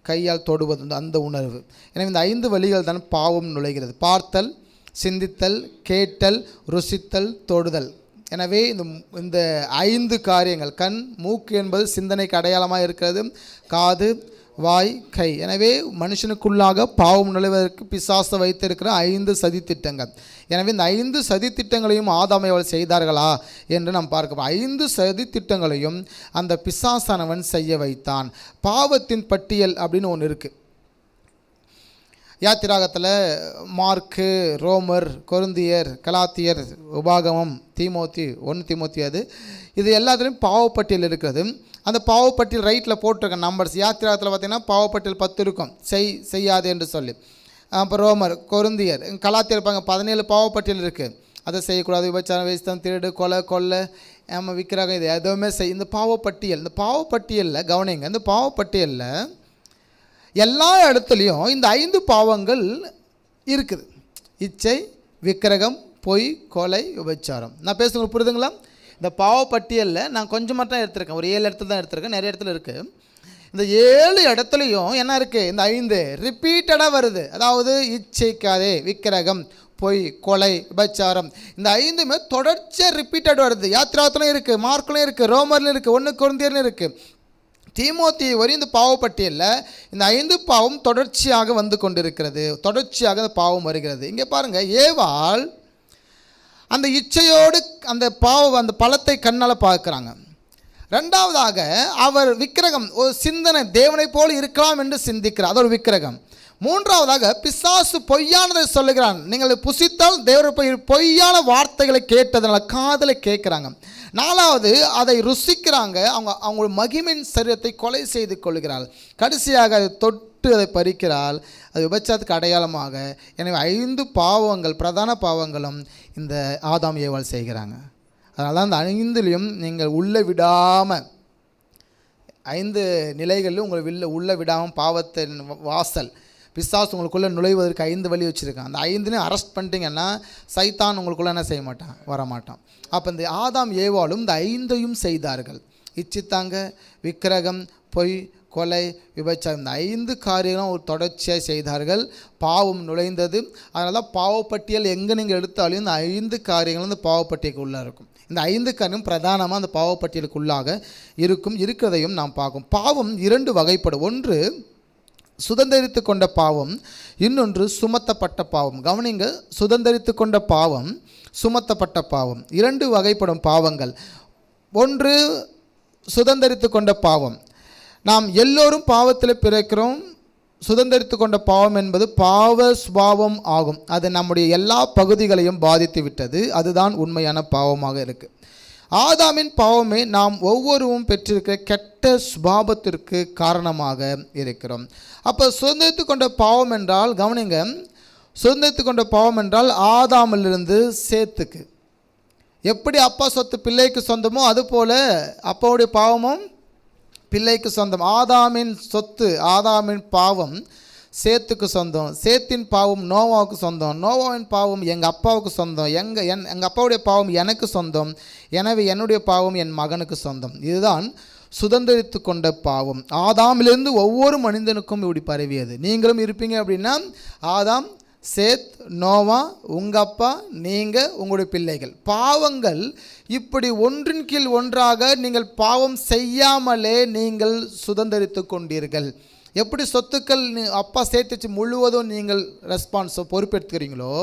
கையால் தொடுவது அந்த உணர்வு. எனவே இந்த 5 வழிகள் தான் பாவம் நுழைகிறது. பார்த்தல், சிந்தித்தல், கேட்டல், ருசித்தல், தொடுதல். எனவே இந்த 5 காரியங்கள், கண், மூக்கு என்பது சிந்தனைக்கு அடையாளமாக இருக்கிறது, காது, வாய், கை. எனவே மனுஷனுக்குள்ளாக பாவம் நுழைவதற்கு பிசாசு வைத்திருக்கிற 5 சதித்திட்டங்கள். எனவே இந்த 5 சதித்திட்டங்களையும் ஆதாம் ஏவாள் செய்தார்களா என்று நாம் பார்க்கிறோம். 5 சதித்திட்டங்களையும் அந்த பிசாசானவன் செய்ய வைத்தான். பாவத்தின் பட்டியல் அப்படின்னு ஒன்று இருக்குது. யாத்திராகத்தில் மார்க்கு, ரோமர், கொரிந்தியர், கலாத்தியர், உபாகமம், தீமோத்தி 1 தீமோத்தி இது எல்லாத்துலேயும் பாவப்பட்டியல் இருக்கிறது. அந்த பாவப்பட்டியல் ரைட்டில் போட்டிருக்க நம்பர்ஸ். யாத்திராகத்தில் பார்த்திங்கன்னா பாவப்பட்டியல் 10 இருக்கும், செய்யாது என்று சொல்லி. அப்புறம் ரோமர், கொரிந்தியர், கலாத்தியர் இருப்பாங்க 17 பாவப்பட்டியல் இருக்குது. அதை செய்யக்கூடாது, விபச்சாரம், வேஸ்தம், திருடு, கொலை, விற்கிறாங்க, இது எதுவுமே இந்த பாவப்பட்டியலில் கவனிங்க. இந்த பாவப்பட்டியலில் எல்லா இடத்துலையும் இந்த 5 பாவங்கள் இருக்குது. இச்சை, விக்கிரகம், பொய், கொலை, விபச்சாரம். நான் பேசுகிறது புரியுதுங்களா? இந்த பாவப்பட்டியலில் நான் கொஞ்சம் மட்டும் எடுத்திருக்கேன், ஒரு 7 இடத்துல தான் எடுத்திருக்கேன், நிறைய இடத்துல இருக்குது. இந்த 7 இடத்துலையும் என்ன இருக்குது? இந்த 5 ரிப்பீட்டடாக வருது. அதாவது இச்சைக்காதே, விக்கிரகம், பொய், கொலை, விபச்சாரம், இந்த 5மே தொடர்ச்சியாக ரிப்பீட்டட் வருது. யாத்திராகத்திலும் இருக்குது, மார்க்லையும் இருக்குது, ரோமர்லையும் இருக்குது, 1 கொரிந்தியர்லையும் இருக்குது, தீமோத்தி வரையும். இந்த பாவப்பட்டியலில் இந்த 5 பாவம் தொடர்ச்சியாக வந்து கொண்டிருக்கிறது, தொடர்ச்சியாக அந்த பாவம் வருகிறது. இங்கே பாருங்கள், ஏவாள் அந்த இச்சையோடு அந்த பழத்தை கண்ணால் பார்க்குறாங்க. ரெண்டாவதாக அவர் விக்கிரகம், ஒரு சிந்தனை, தேவனை போல் இருக்கலாம் என்று சிந்திக்கிறார், அது ஒரு விக்கிரகம். மூன்றாவதாக பிசாசு பொய்யானதை சொல்லுகிறான், நீங்கள் புசித்தால் தேவனை பொய்யான வார்த்தைகளை கேட்டதனால காதலை கேட்குறாங்க. 4வது அதை ருசிக்கிறாங்க, அவங்களோட மகிமின் சரீரத்தை கொலை செய்து கொள்கிறாள். கடைசியாக அதை தொட்டு அதை பறிக்கிறாள், அது விபச்சாரத்துக்கு அடையாளமாக. எனவே 5 பாவங்கள், பிரதான பாவங்களும் இந்த ஆதாம் ஏவாள் செய்கிறாங்க. அதனால தான் அந்த 5லையும் நீங்கள் உள்ளே விடாமல், 5 நிலைகளிலும் உங்களை உள்ளே விடாமல் பாவத்தின் வாசல் பிசாசு உங்களுக்குள்ளே நுழைவதற்கு 5 வழி வச்சுருக்கான். அந்த 5லையும் அரெஸ்ட் பண்ணிட்டீங்கன்னா சைத்தான் உங்களுக்குள்ளே என்ன செய்ய மாட்டான், வரமாட்டான். அப்போ இந்த ஆதாம் ஏவாளும் இந்த 5ஐயும் செய்தார்கள். இச்சித்தாங்க, விக்கிரகம், பொய், கொலை, விபச்சாரம், இந்த 5 காரியங்களும் ஒரு தொடர்ச்சியாக செய்தார்கள். பாவம் நுழைந்தது. அதனால தான் பாவப்பட்டியல் எங்கே நீங்கள் எடுத்தாலும் இந்த 5 காரியங்களும் இந்த பாவப்பட்டியலுக்குள்ளே இருக்கும். இந்த 5 காரியம் பிரதானமாக அந்த பாவப்பட்டியலுக்குள்ளாக இருக்கிறதையும் நாம் பார்க்கும். பாவம் 2 வகைப்படும். ஒன்று சுதந்தரித்து கொண்ட பாவம், இன்னொன்று சுமத்தப்பட்ட பாவம். கவனிங்க, சுதந்தரித்து கொண்ட பாவம், சுமத்தப்பட்ட பாவம், 2 வகைப்படும் பாவங்கள். ஒன்று சுதந்தரித்து கொண்ட பாவம். நாம் எல்லோரும் பாவத்தில் பிறக்கிறோம். சுதந்தரித்து கொண்ட பாவம் என்பது பாவ சுபாவம் ஆகும். அது நம்முடைய எல்லா பகுதிகளையும் பாதித்து விட்டது. அதுதான் உண்மையான பாவமாக இருக்குது. ஆதாமின் பாவமே நாம் ஒவ்வொருவரும் பெற்றிருக்கிற கெட்ட சுபாவத்திற்கு காரணமாக இருக்கிறோம். அப்போ சுதந்திரித்து கொண்ட பாவம் என்றால், கவனிங்க, சுதந்திரித்து கொண்ட பாவம் என்றால் ஆதாமிலிருந்து சேத்துக்கு எப்படி அப்பா சொத்து பிள்ளைக்கு சொந்தமோ அதுபோல் அப்பாவுடைய பாவமும் பிள்ளைக்கு சொந்தம். ஆதாமின் சொத்து, ஆதாமின் பாவம் சேத்துக்கு சொந்தம். சேத்தின் பாவம் நோவாவுக்கு சொந்தம். நோவாவின் பாவம் எங்கள் அப்பாவுக்கு சொந்தம். எங்கள் அப்பாவுடைய பாவம் எனக்கு சொந்தம். எனவே என்னுடைய பாவம் என் மகனுக்கு சொந்தம். இதுதான் சுதந்திரித்து கொண்ட பாவம். ஆதாமிலிருந்து ஒவ்வொரு மனிதனுக்கும் இப்படி பரவியது. நீங்களும் இருப்பீங்க அப்படின்னா ஆதாம், சேத், நோவா, உங்கள் அப்பா, நீங்கள், உங்களுடைய பிள்ளைகள். பாவங்கள் இப்படி ஒன்றின் கீழ் ஒன்றாக நீங்கள் பாவம் செய்யாமலே நீங்கள் சுதந்திரித்து கொண்டீர்கள். எப்படி சொத்துக்கள் அப்பா சேர்த்துச்சு முழுவதும் நீங்கள் பொறுப்பெடுத்துக்கிறீங்களோ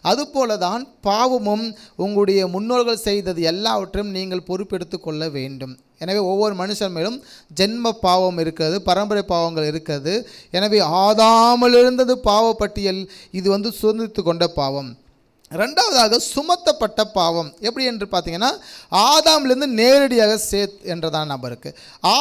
அதுபோல தான் பாவமும் உங்களுடைய முன்னோர்கள் செய்தது எல்லாவற்றையும் நீங்கள் பொறுப்பெடுத்து கொள்ள வேண்டும். எனவே ஒவ்வொரு மனுஷன் மேலும் ஜென்ம பாவம் இருக்கிறது, பரம்பரை பாவங்கள் இருக்கிறது. எனவே ஆதாமிலிருந்தது பாவப்பட்டியல். இது சுதந்திரித்து கொண்ட பாவம். ரெண்டாவதாக சுமத்தப்பட்ட பாவம். எப்படி என்று பார்த்தீங்கன்னா, ஆதாமிலிருந்து நேரடியாக சேத் என்றதான நபருக்கு,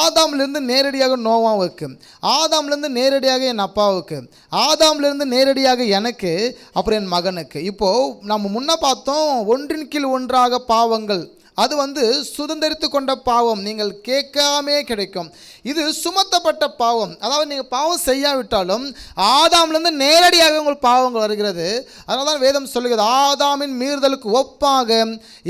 ஆதாமிலிருந்து நேரடியாக நோவாவுக்கு, ஆதாமிலிருந்து நேரடியாக என் அப்பாவுக்கு, ஆதாமிலிருந்து நேரடியாக எனக்கு, அப்புறம் என் மகனுக்கு. இப்போது நம்ம முன்ன பார்த்தோம் ஒன்றின் கீழ் ஒன்றாக பாவங்கள். அது சுதந்திரித்து கொண்ட பாவம், நீங்கள் கேட்காமே கிடைக்கும். இது சுமத்தப்பட்ட பாவம். அதாவது நீங்கள் பாவம் செய்யாவிட்டாலும் ஆதாமிலிருந்து நேரடியாக உங்கள் பாவங்கள் வருகிறது. அதனால தான் வேதம் சொல்லுகிறது, ஆதாமின் மீறுதலுக்கு ஒப்பாக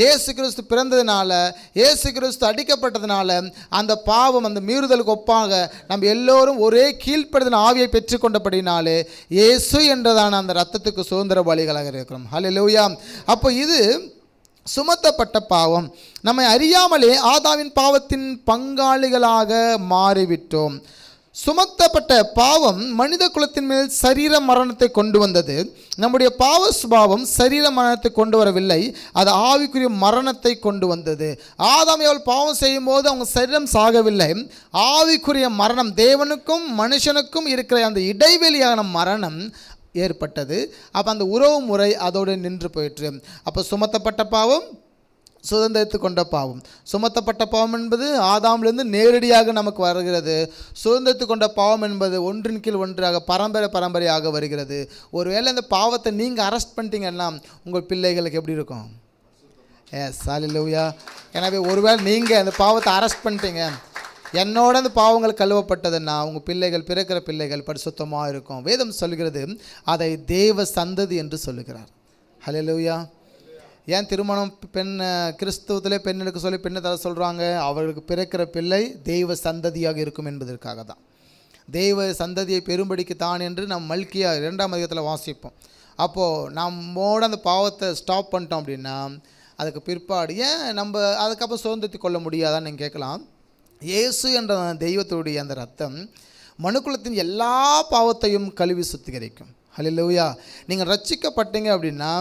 இயேசு கிறிஸ்து பிறந்ததுனால, இயேசு கிறிஸ்து அடிக்கப்பட்டதுனால அந்த பாவம், அந்த மீறுதலுக்கு ஒப்பாக நம்ம எல்லோரும் ஒரே கீழ்ப்படுதல் ஆவியை பெற்றுக்கொண்டபடினாலே இயேசு என்றதான அந்த இரத்தத்துக்கு சுதந்திர பலிகளாக இருக்கிறோம். ஹல்லேலூயா. அப்போ இது சுமத்தப்பட்ட பாவம். நம்மை அறியாமலே ஆதாமின் பாவத்தின் பங்காளிகளாக மாறிவிட்டோம். சுமத்தப்பட்ட பாவம் மனித குலத்தின் மேல் சரீர மரணத்தை கொண்டு வந்தது. நம்முடைய பாவ சுபாவம் சரீர மரணத்தை கொண்டு வரவில்லை, அது ஆவிக்குரிய மரணத்தை கொண்டு வந்தது. ஆதாம் அவள் பாவம் செய்யும் போது அவங்க சரீரம் சாகவில்லை, ஆவிக்குரிய மரணம், தேவனுக்கும் மனுஷனுக்கும் இருக்கிற அந்த இடைவெளியான மரணம் ஏற்பட்டது. அப்போ அந்த உறவு முறை அதோடு நின்று போயிற்று. அப்போ சுமத்தப்பட்ட பாவம், சுதந்திரித்து கொண்ட பாவம். சுமத்தப்பட்ட பாவம் என்பது ஆதாமிலிருந்து நேரடியாக நமக்கு வருகிறது. சுதந்திரித்து கொண்ட பாவம் என்பது ஒன்றின் கீழ் ஒன்றாக பரம்பரையாக வருகிறது. ஒருவேளை இந்த பாவத்தை நீங்கள் அரெஸ்ட் பண்ணிட்டீங்கன்னா உங்கள் பிள்ளைகளுக்கு எப்படி இருக்கும்? எஸ், ஹல்லேலூயா. எனவே ஒருவேளை நீங்கள் அந்த பாவத்தை அரெஸ்ட் பண்ணிட்டீங்க, என்னோட அந்த பாவங்கள் கழுவப்பட்டதுன்னா உங்கள் பிள்ளைகள், பிறக்கிற பிள்ளைகள் பரிசுத்தமாக இருக்கும். வேதம் சொல்கிறது அதை தேவ சந்ததி என்று சொல்லுகிறார். ஹல்லேலூயா. ஏன் திருமணம் கிறிஸ்துவத்திலே பெண்ணுக்கு சொல்லி பெண்ணை தர சொல்கிறாங்க? அவர்களுக்கு பிறக்கிற பிள்ளை தெய்வ சந்ததியாக இருக்கும் என்பதற்காக தான். தெய்வ சந்ததியை பெரும்படிக்கு தான் என்று நாம் மல்கியா 2ஆம் அதிகாரத்தில் வாசிப்போம். அப்போது நம்மோட அந்த பாவத்தை ஸ்டாப் பண்ணிட்டோம் அப்படின்னா அதுக்கு பிற்பாடு ஏன் நம்ம அதுக்கப்புறம் சுதந்திரத்தை கொள்ள முடியாதான்னு நீங்கள் கேட்கலாம். இயேசு என்ற தெய்வத்துடைய அந்த ரத்தம் மனுக்குலத்தின் எல்லா பாவத்தையும் கழுவி சுத்திகரிக்கும். ஹல்லேலூயா. நீங்கள் ரட்சிக்கப்பட்டீங்க அப்படின்னா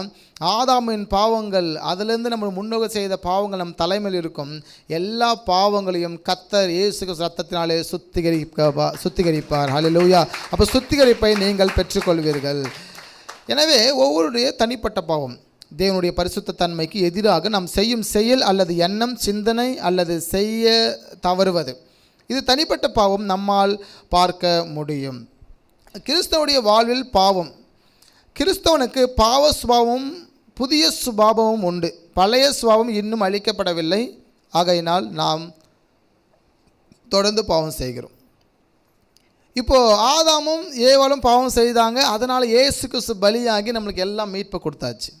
ஆதாமின் பாவங்கள், அதிலிருந்து நம்ம முன்னோர்கள் செய்த பாவங்கள் நம் தலைமையில் இருக்கும். எல்லா பாவங்களையும் கர்த்தர் இயேசு ரத்தத்தினாலே சுத்திகரிப்பார். ஹல்லேலூயா. அப்போ சுத்திகரிப்பை நீங்கள் பெற்றுக்கொள்வீர்கள். எனவே ஒவ்வொருடைய தனிப்பட்ட பாவம் தேவனுடைய பரிசுத்த தன்மைக்கு எதிராக நாம் செய்யும் செயல் அல்லது எண்ணம், சிந்தனை அல்லது செய்ய தவறுவது, இது தனிப்பட்ட பாவம் நம்மால் பார்க்க முடியும். கிறிஸ்தவனுடைய வாழ்வில் பாவம், கிறிஸ்தவனுக்கு பாவ சுபாவமும் புதிய சுபாவமும் உண்டு. பழைய சுபாவம் இன்னும் அழிக்கப்படவில்லை. ஆகையினால் நாம் தொடர்ந்து பாவம் செய்கிறோம். இப்போது ஆதாமும் ஏவாளும் பாவம் செய்தாங்க, அதனால் இயேசு கிறிஸ்து பலியாகி நம்மளுக்கு எல்லாம் மீட்பை கொடுத்தாச்சு.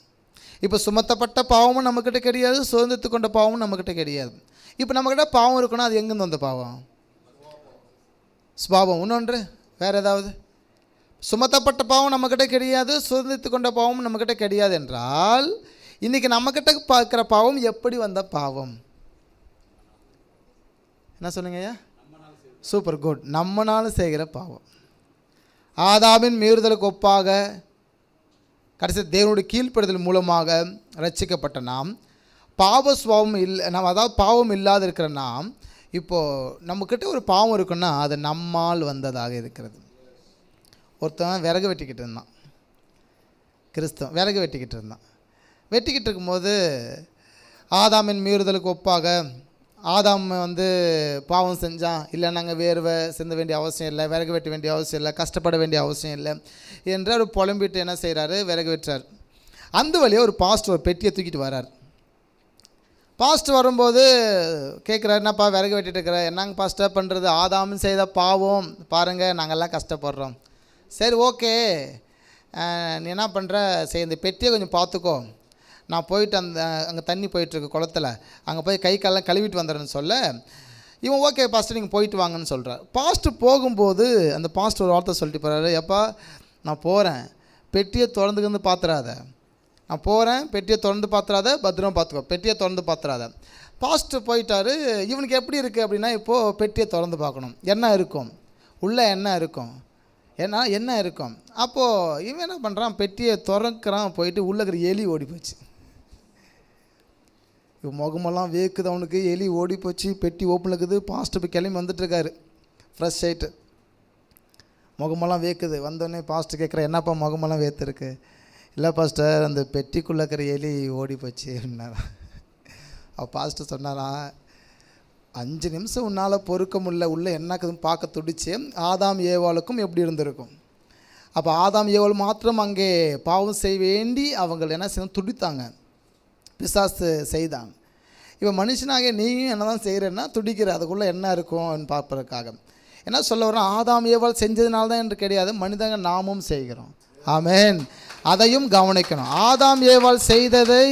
இப்போ சுமத்தப்பட்ட பாவமும் நம்மக்கிட்ட கிடையாது, சுதந்திரத்து கொண்ட பாவமும் நம்மக்கிட்ட கிடையாது. இப்போ நம்மக்கிட்ட பாவம் இருக்குன்னா அது எங்கேருந்து வந்த பாவம்? சுபாவம். இன்னொன்று வேறு ஏதாவது? சுமத்தப்பட்ட பாவம் நம்மக்கிட்ட கிடையாது, சுதந்திரித்து கொண்ட பாவம் நம்மக்கிட்ட கிடையாது என்றால் இன்றைக்கி நம்மக்கிட்ட பார்க்குற பாவம் எப்படி வந்த பாவம்? என்ன சொன்னீங்க ஐயா? Super, good. நம்மனாலும் செய்கிற பாவம். ஆதாமின் மீறுதலுக்கு ஒப்பாக கடைசி தேவனுடைய கீழ்ப்படுதல் மூலமாக ரட்சிக்கப்பட்ட நாம், பாவ சுபாவம் நம்ம அதாவது பாவம் இல்லாத இருக்கிற நாம், இப்போது நம்மக்கிட்ட ஒரு பாவம் இருக்குன்னா அது நம்மால் வந்ததாக இருக்கிறது. ஒருத்தன் விறகு வெட்டிக்கிட்டு இருந்தான், கிறிஸ்தவன் விறகு வெட்டிக்கிட்டு இருந்தான். வெட்டிக்கிட்டு இருக்கும்போது ஆதாமின் மீறுதலுக்கு ஒப்பாக ஆதாம் பாவம் செஞ்சான். இல்லை, நாங்கள் வேர்வை சிந்த வேண்டிய அவசியம் இல்லை, விறகு வெட்ட வேண்டிய அவசியம் இல்லை, கஷ்டப்பட வேண்டிய அவசியம் இல்லை என்று அவர் புலம்பிட்டு என்ன செய்கிறாரு, விறகு வெட்டுறார். அந்த வழியாக ஒரு பாஸ்டர் ஒரு பெட்டியை தூக்கிட்டு வர்றார். பாஸ்டர் வரும்போது கேட்குறாரு, என்னப்பா விறகு வெட்டிட்டு இருக்கிற? என்னங்க பாஸ்டர் பண்ணுறது? ஆதாமும் செய்த பாவம் பாருங்கள், நாங்கள்லாம் கஷ்டப்படுறோம். சரி, ஓகே, நீ என்ன பண்ணுற, சரி இந்த பெட்டியை கொஞ்சம் பார்த்துக்கோ, நான் போயிட்டு அங்கே தண்ணி போயிட்டுருக்கு குளத்தில், அங்கே போய் கை காலெல்லாம் கழுவிட்டு வந்துடுறேன்னு சொல்ல, இவன் ஓகே பாஸ்டர் நீங்கள் போயிட்டு வாங்கன்னு சொல்கிறார். பாஸ்டர் போகும்போது அந்த பாஸ்டர் ஒரு வார்த்தை சொல்லிட்டு போகிறாரு, எப்பா நான் போகிறேன், பெட்டியை திறந்துக்கிருந்து பார்த்துறாத, நான் போகிறேன், பெட்டியை திறந்து பார்த்துறாத, பத்திரமா பார்த்துக்கோ, பெட்டியை திறந்து பார்த்துறாத. பாஸ்டர் போயிட்டார். இவனுக்கு எப்படி இருக்குது அப்படின்னா, இப்போது பெட்டியை திறந்து பார்க்கணும், என்ன இருக்கும் உள்ளே, என்ன இருக்கும், என்ன இருக்கும். அப்போது இவன் என்ன பண்ணுறான், பெட்டியை திறக்கிறான், போயிட்டு உள்ளே இருக்கிற எலி ஓடி போச்சு. முகமெல்லாம் வேக்குது அவனுக்கு, எலி ஓடி போச்சு, பெட்டி ஓப்பன் இருக்குது. பாஸ்டர் போய் கிளம்பி வந்துட்டுருக்காரு ஃப்ரெஷ் ஆகிட்டு, முகமெல்லாம் வேக்குது. வந்தோடனே பாஸ்டர் கேட்குறேன், என்னப்பா முகமெல்லாம் வேத்துருக்கு? இல்லை பாஸ்டர், அந்த பெட்டிக்குள்ளே இருக்கிற எலி ஓடி போச்சு அப்படின்னாரா. அவள் பாஸ்டர் சொன்னாராம், 5 நிமிஷம் உன்னால் பொறுக்க முடியல, உள்ளே என்னக்குதுன்னு பார்க்க துடிச்சு. ஆதாம் ஏவாளுக்கும் எப்படி இருந்திருக்கும்? அப்போ ஆதாம் ஏவாள் மாத்திரம் அங்கே பாவம் செய்ய வேண்டி அவங்க என்ன செய்ய துடித்தாங்க, பிசாசு செய்தான். இப்போ மனுஷனாக நீயும் என்ன தான் செய்கிறேன்னா துடிக்கிற, அதுக்குள்ளே என்ன இருக்கும்னு பார்ப்பதற்காக. என்ன சொல்ல வரோம், ஆதாம் ஏவாள் செஞ்சதுனால தான் என்று கிடையாது, மனிதங்க நாமும் செய்கிறோம். ஆமென். அதையும் கவனிக்கணும். ஆதாம் ஏவாள் செய்ததை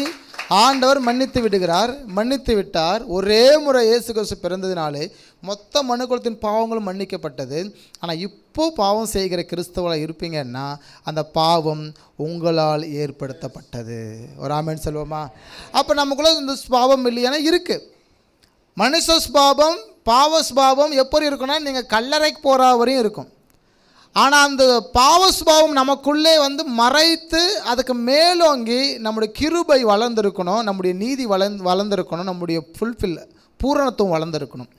ஆண்டவர் மன்னித்து விடுகிறார், மன்னித்து விட்டார். ஒரே முறை இயேசு கிறிஸ்து பிறந்ததினாலே மொத்த மனுக்குலத்தின் பாவங்களும் மன்னிக்கப்பட்டது. ஆனால் இப்போ பாவம் செய்கிற கிறிஸ்தவர்களாக இருப்பீங்கன்னா அந்த பாவம் உங்களால் ஏற்படுத்தப்பட்டது. ஒரு ஆமென் சொல்லுவோமா? அப்போ நமக்குள்ள இந்த பாவம் இல்லையானா இருக்குது. மனுஷ சுபாவம் பாவ சுபாவம் எப்படி இருக்குன்னா, நீங்கள் கல்லறைக்கு போகிற வரையும் இருக்கும். ஆனால் அந்த பாவ சுபாவம் நமக்குள்ளே மறைத்து அதுக்கு மேலோங்கி நம்முடைய கிருபை வளர்ந்துருக்கணும், நம்முடைய நீதி வளர்ந்துருக்கணும், நம்முடைய பூரணத்துவம் வளர்ந்துருக்கணும்.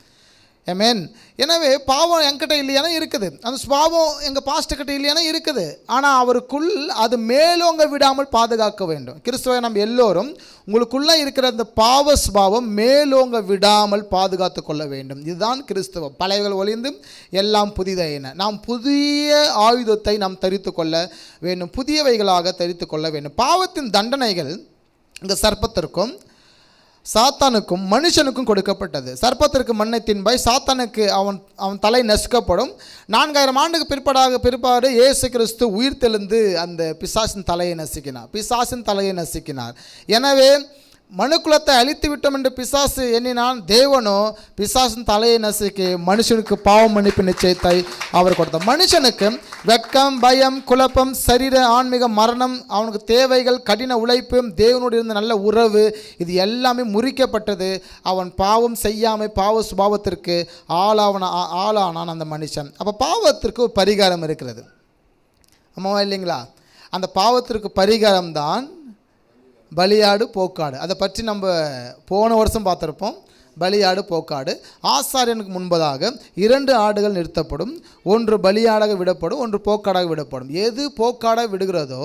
ஆமென். எனவே பாவம் என்கிட்ட இல்லையானா இருக்குது, அந்த சுபாவம் எங்கள் பாஸ்டர்கிட்ட இல்லையானா இருக்குது. ஆனால் அவருக்குள் அது மேலோங்க விடாமல் பாதுகாக்க வேண்டும். கிறிஸ்துவை நம்ம எல்லோரும் உங்களுக்குள்ளே இருக்கிற அந்த பாவ சுபாவம் மேலோங்க விடாமல் பாதுகாத்து கொள்ள வேண்டும். இதுதான் கிறிஸ்தவம். பழையவர்கள் ஒழிந்து எல்லாம் புதிதாயின. நாம் புதிய ஆயுதத்தை நாம் தரித்து கொள்ள வேண்டும், புதியவைகளாக தரித்து கொள்ள வேண்டும். பாவத்தின் தண்டனைகள் இந்த சர்ப்பத்திற்கும் சாத்தானுக்கும் மனுஷனுக்கும் கொடுக்கப்பட்டது. சர்ப்பத்திற்கு மண்ணை தின்பாய், சாத்தானுக்கு அவன் தலை நசுக்கப்படும். 4000 ஆண்டுக்கு பிற்பாடு இயேசு கிறிஸ்து உயிர் தெழுந்து அந்த பிசாசின் தலையை நசுக்கினார். எனவே மனுக்குலத்தை அழித்து விட்டோம் என்று பிசாசு எண்ணினான். தேவனோ பிசாசின் தலையை நசுக்கி மனுஷனுக்கு பாவ மன்னிப்பு நிச்சயத்தை அவர் கொடுத்தார். மனுஷனுக்கு வெட்கம், பயம், குழப்பம், சரீர ஆன்மீக மரணம், அவனுக்கு தேவைகள், கடின உழைப்பு, தேவனோடு இருந்த நல்ல உறவு, இது எல்லாமே முறிக்கப்பட்டது. அவன் பாவம் செய்யாமல் பாவ சுபாவத்திற்கு ஆளானான் அந்த மனுஷன். அப்போ பாவத்திற்கு ஒரு பரிகாரம் இருக்கிறது, ஆமாவா இல்லைங்களா? அந்த பாவத்திற்கு பரிகாரம்தான் பலியாடு, போக்காடு. அதை பற்றி நம்ம போன வருஷம் பார்த்துருப்போம். பலியாடு, போக்காடு. ஆசாரியனுக்கு முன்பதாக 2 ஆடுகள் நிறுத்தப்படும். ஒன்று பலியாடாக விடப்படும், ஒன்று போக்காடாக விடப்படும். எது போக்காடாக விடுகிறதோ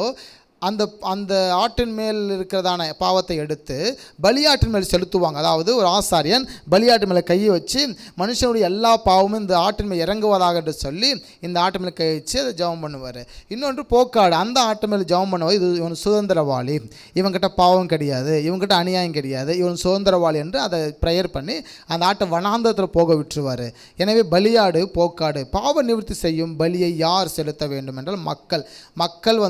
அந்த ஆட்டின் மேல் இருக்கிறதான பாவத்தை எடுத்து பலியாட்டின் மேல் செலுத்துவாங்க. அதாவது ஒரு ஆசாரியன் பலியாட்டு மேலே கையை வச்சு மனுஷனுடைய எல்லா பாவமும் இந்த ஆட்டின் மேல் இறங்குவதாக என்று சொல்லி இந்த ஆட்டு மேலே கை வச்சு அதை ஜெபம் பண்ணுவார். இன்னொன்று போக்காடு, அந்த ஆட்டு மேலே ஜெபம் பண்ணுவார். இது இவன் சுதந்திரவாளி, இவன்கிட்ட பாவம் கிடையாது, இவன்கிட்ட அநியாயம் கிடையாது, இவன் சுதந்திரவாளி என்று அதை ப்ரேயர் பண்ணி அந்த ஆட்டை வனாந்தரத்தில் போக விட்டுருவார். எனவே பலியாடு, போக்காடு. பாவ நிவர்த்தி செய்யும் பலியை யார் செலுத்த வேண்டும் என்றால் மக்கள்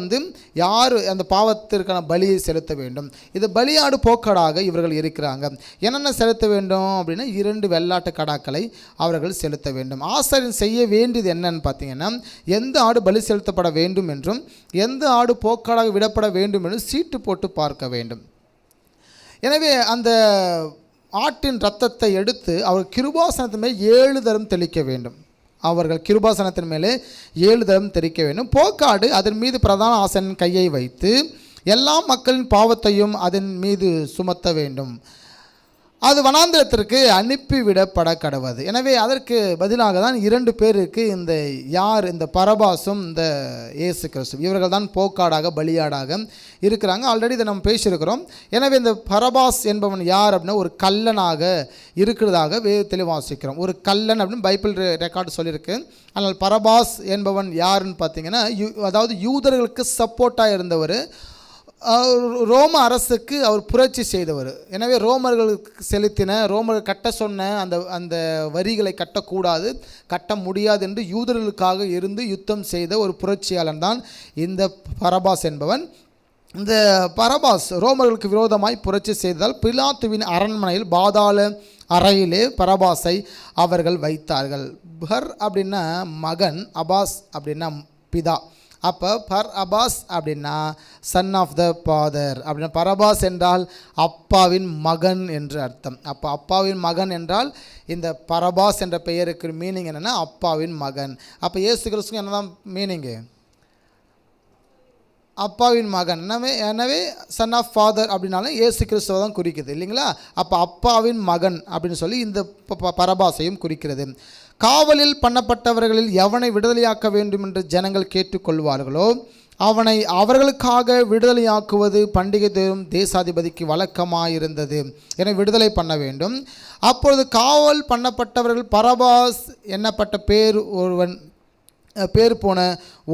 யார் அந்த பாவத்திற்கான பலியை செலுத்த வேண்டும். இது பலியாடு போக்கடாக இவர்கள் இருக்கிறாங்க. என்னென்ன செலுத்த வேண்டும் அப்படின்னா 2 வெள்ளாட்டு கடாக்களை அவர்கள் செலுத்த வேண்டும். ஆசாரியன் செய்ய வேண்டியது என்னன்னு பார்த்தீங்கன்னா, எந்த ஆடு பலி செலுத்தப்பட வேண்டும் என்றும் எந்த ஆடு போக்கடாக விடப்பட வேண்டும் என்றும் சீட்டு போட்டு பார்க்க வேண்டும். எனவே அந்த ஆட்டின் இரத்தத்தை எடுத்து அவர் கிருபாசனத்தின் மேல் 7 தரம் தெளிக்க வேண்டும். அவர்கள் கிருபாசனத்தின் மேலே 7 தரம் தெளிக்க வேண்டும். போக்காடு அதன் மீது பிரதான ஆசாரியன் கையை வைத்து எல்லா மக்களின் பாவத்தையும் அதன் மீது சுமத்த வேண்டும். அது வனாந்திரத்திற்கு அனுப்பிவிடப்பட கடவது. எனவே அதற்கு பதிலாக தான் 2 பேருக்கு இந்த பரபாசும் இந்த இயேசு கிறிஸ்து இவர்கள் தான் போக்காடாக பலியாடாக இருக்கிறாங்க. ஆல்ரெடி இதை நம்ம பேசியிருக்கிறோம். எனவே இந்த பரபாஸ் என்பவன் யார் அப்படின்னா ஒரு கள்ளனாக இருக்கிறதாக வேதத்தில் வாசிக்கிறோம். ஒரு கள்ளன் அப்படின்னு பைபிள் ரெக்கார்டு சொல்லியிருக்கு. ஆனால் பரபாஸ் என்பவன் யாருன்னு பார்த்தீங்கன்னா, அதாவது யூதர்களுக்கு சப்போர்ட்டாக இருந்தவர், ரோம அரசுக்கு அவர் புரட்சி செய்தவர். எனவே ரோமர்களுக்கு ரோமர்கள் கட்ட சொன்ன அந்த வரிகளை கட்டக்கூடாது, கட்ட முடியாது என்று யூதர்களுக்காக இருந்து யுத்தம் செய்த ஒரு புரட்சியாளன் தான் இந்த பரபாஸ் என்பவன். இந்த பரபாஸ் ரோமர்களுக்கு விரோதமாய் புரட்சி செய்ததால் பிலாத்துவின் அரண்மனையில் பாதாள அறையிலே பரபாஸை அவர்கள் வைத்தார்கள். பர் அப்படின்னா மகன், அபாஸ் அப்படின்னா பிதா. அப்போ அபாஸ் அப்படின்னா சன் ஆஃப் த ஃபாதர் அப்படின்னா பரபாஸ் என்றால் அப்பாவின் மகன் என்று அர்த்தம். அப்போ அப்பாவின் மகன் என்றால் இந்த பரபாஸ் என்ற பெயருக்கு மீனிங் என்னென்னா அப்பாவின் மகன். அப்போ இயேசு கிறிஸ்துக்கு என்ன தான் மீனிங்கு? அப்பாவின் மகன். எனவே சன் ஆஃப் ஃபாதர் அப்படின்னாலும் இயேசு கிறிஸ்துவை தான் குறிக்குது இல்லைங்களா? அப்போ அப்பாவின் மகன் அப்படின்னு சொல்லி இந்த பரபாசையும் குறிக்கிறது. காவலில் பண்ணப்பட்டவர்களில் எவனை விடுதலையாக்க வேண்டும் என்று ஜனங்கள் கேட்டுக்கொள்வார்களோ அவனை அவர்களுக்காக விடுதலையாக்குவது பண்டிகை தோறும் தேசாதிபதிக்கு வழக்கமாயிருந்தது. என விடுதலை பண்ண வேண்டும். அப்பொழுது காவல் பண்ணப்பட்டவர்கள் பரபாஸ் என்னப்பட்ட பேர் போன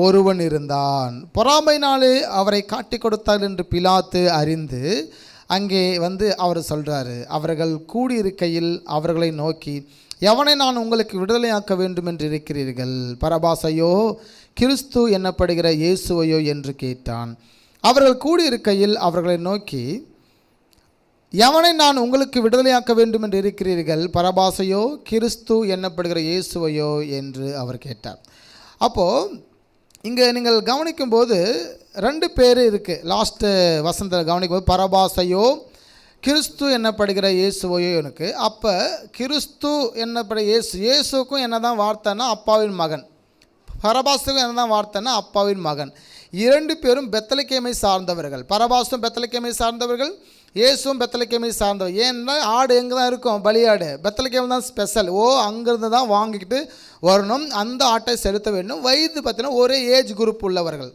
ஒருவன் இருந்தான். பொறாமையினாலே அவரை காட்டி கொடுத்தார் என்று பிலாத்து அறிந்து அங்கே அவர் சொல்கிறாரு. அவர்கள் கூடியிருக்கையில் அவர்களை நோக்கி, எவனை நான் உங்களுக்கு விடுதலையாக்க வேண்டும் என்று இருக்கிறீர்கள், பரபாசையோ கிறிஸ்து என்னப்படுகிற இயேசுவையோ என்று கேட்டான். அவர்கள் கூடியிருக்கையில் அவர்களை நோக்கி, எவனை நான் உங்களுக்கு விடுதலையாக்க வேண்டும் என்று இருக்கிறீர்கள், பரபாசையோ கிறிஸ்து என்னப்படுகிற இயேசுவையோ என்று அவர் கேட்டார். அப்போது இங்கே நீங்கள் கவனிக்கும்போது 2 பேர் இருக்குது. லாஸ்ட்டு வசனத்தில் கவனிக்கும்போது பரபாசையோ கிறிஸ்து என்னப்படுகிற இயேசுவையோ எனக்கு. அப்போ கிறிஸ்து என்னப்படுகிற இயேசுக்கும் என்ன தான் வார்த்தைன்னா அப்பாவின் மகன், பரபாசுக்கும் என்ன தான் வார்த்தைன்னா அப்பாவின் மகன். 2 பேரும் பெத்லகேமை சார்ந்தவர்கள். பரபாசும் பெத்லகேமை சார்ந்தவர்கள், இயேசுவும் பெத்லகேமை சார்ந்தவர். ஏன்னா ஆடு எங்கே தான் இருக்கும்? பலியாடு பெத்லகேம் தான் ஸ்பெஷல். அங்கேருந்து தான் வாங்கிக்கிட்டு வரணும், அந்த ஆட்டை செலுத்த வேண்டும். வயது பார்த்தீங்கன்னா ஒரே ஏஜ் குரூப் உள்ளவர்கள்,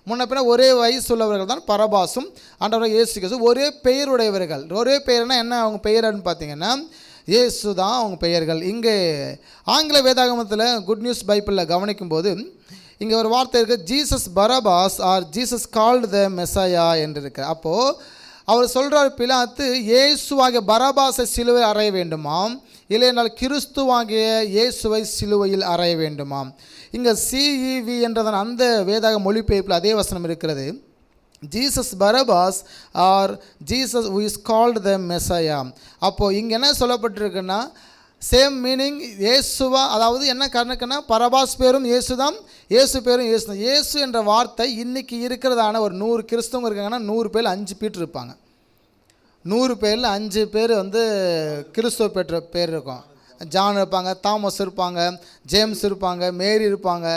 முன்ன பின்ன ஒரே வயசு உள்ளவர்கள் தான் பரபாசும் ஆண்டவர் இயேசு கிறிஸ்து. ஒரே பெயருடையவர்கள். ஒரே பெயர்னா என்ன அவங்க பெயர்னு பார்த்தீங்கன்னா இயேசு தான் அவங்க பெயர்கள். இங்கே ஆங்கில வேதாகமத்தில் குட் நியூஸ் பைபிளில் கவனிக்கும்போது இங்கே ஒரு வார்த்தை இருக்குது, Jesus Barabbas or Jesus called the Messiah என்று இருக்கு. அப்போது அவர் சொல்கிறார், பிலாத்து இயேசுவாகிய பரபாசை சிலுவையில் அறைய வேண்டுமாம், இல்லையென்றால் கிறிஸ்துவாகிய இயேசுவை சிலுவையில் அறைய வேண்டுமாம். இங்கே CEV என்றதன் அந்த வேதாக மொழிபெயர்ப்பில் அதே வசனம் இருக்கிறது. Jesus Barabbas or Jesus who is called the Messiah. அப்போது இங்கே என்ன சொல்லப்பட்டிருக்குன்னா சேம் மீனிங் இயேசுவா, அதாவது என்ன கணக்குன்னா பரபாஸ் பேரும் இயேசு தான், இயேசு பேரும் இயேசு தான். இயேசு என்ற வார்த்தை இன்றைக்கி இருக்கிறதான ஒரு 100 கிறிஸ்தவங்க இருக்காங்கன்னா 100 பேர் 5 பீட்டர் இருப்பாங்க. 100 பேரில் 5 பேர் கிறிஸ்துவ பெற்ற பேர் இருக்கும். ஜான் இருப்பாங்க, தாமஸ் இருப்பாங்க, ஜேம்ஸ் இருப்பாங்க, மேரி இருப்பாங்க.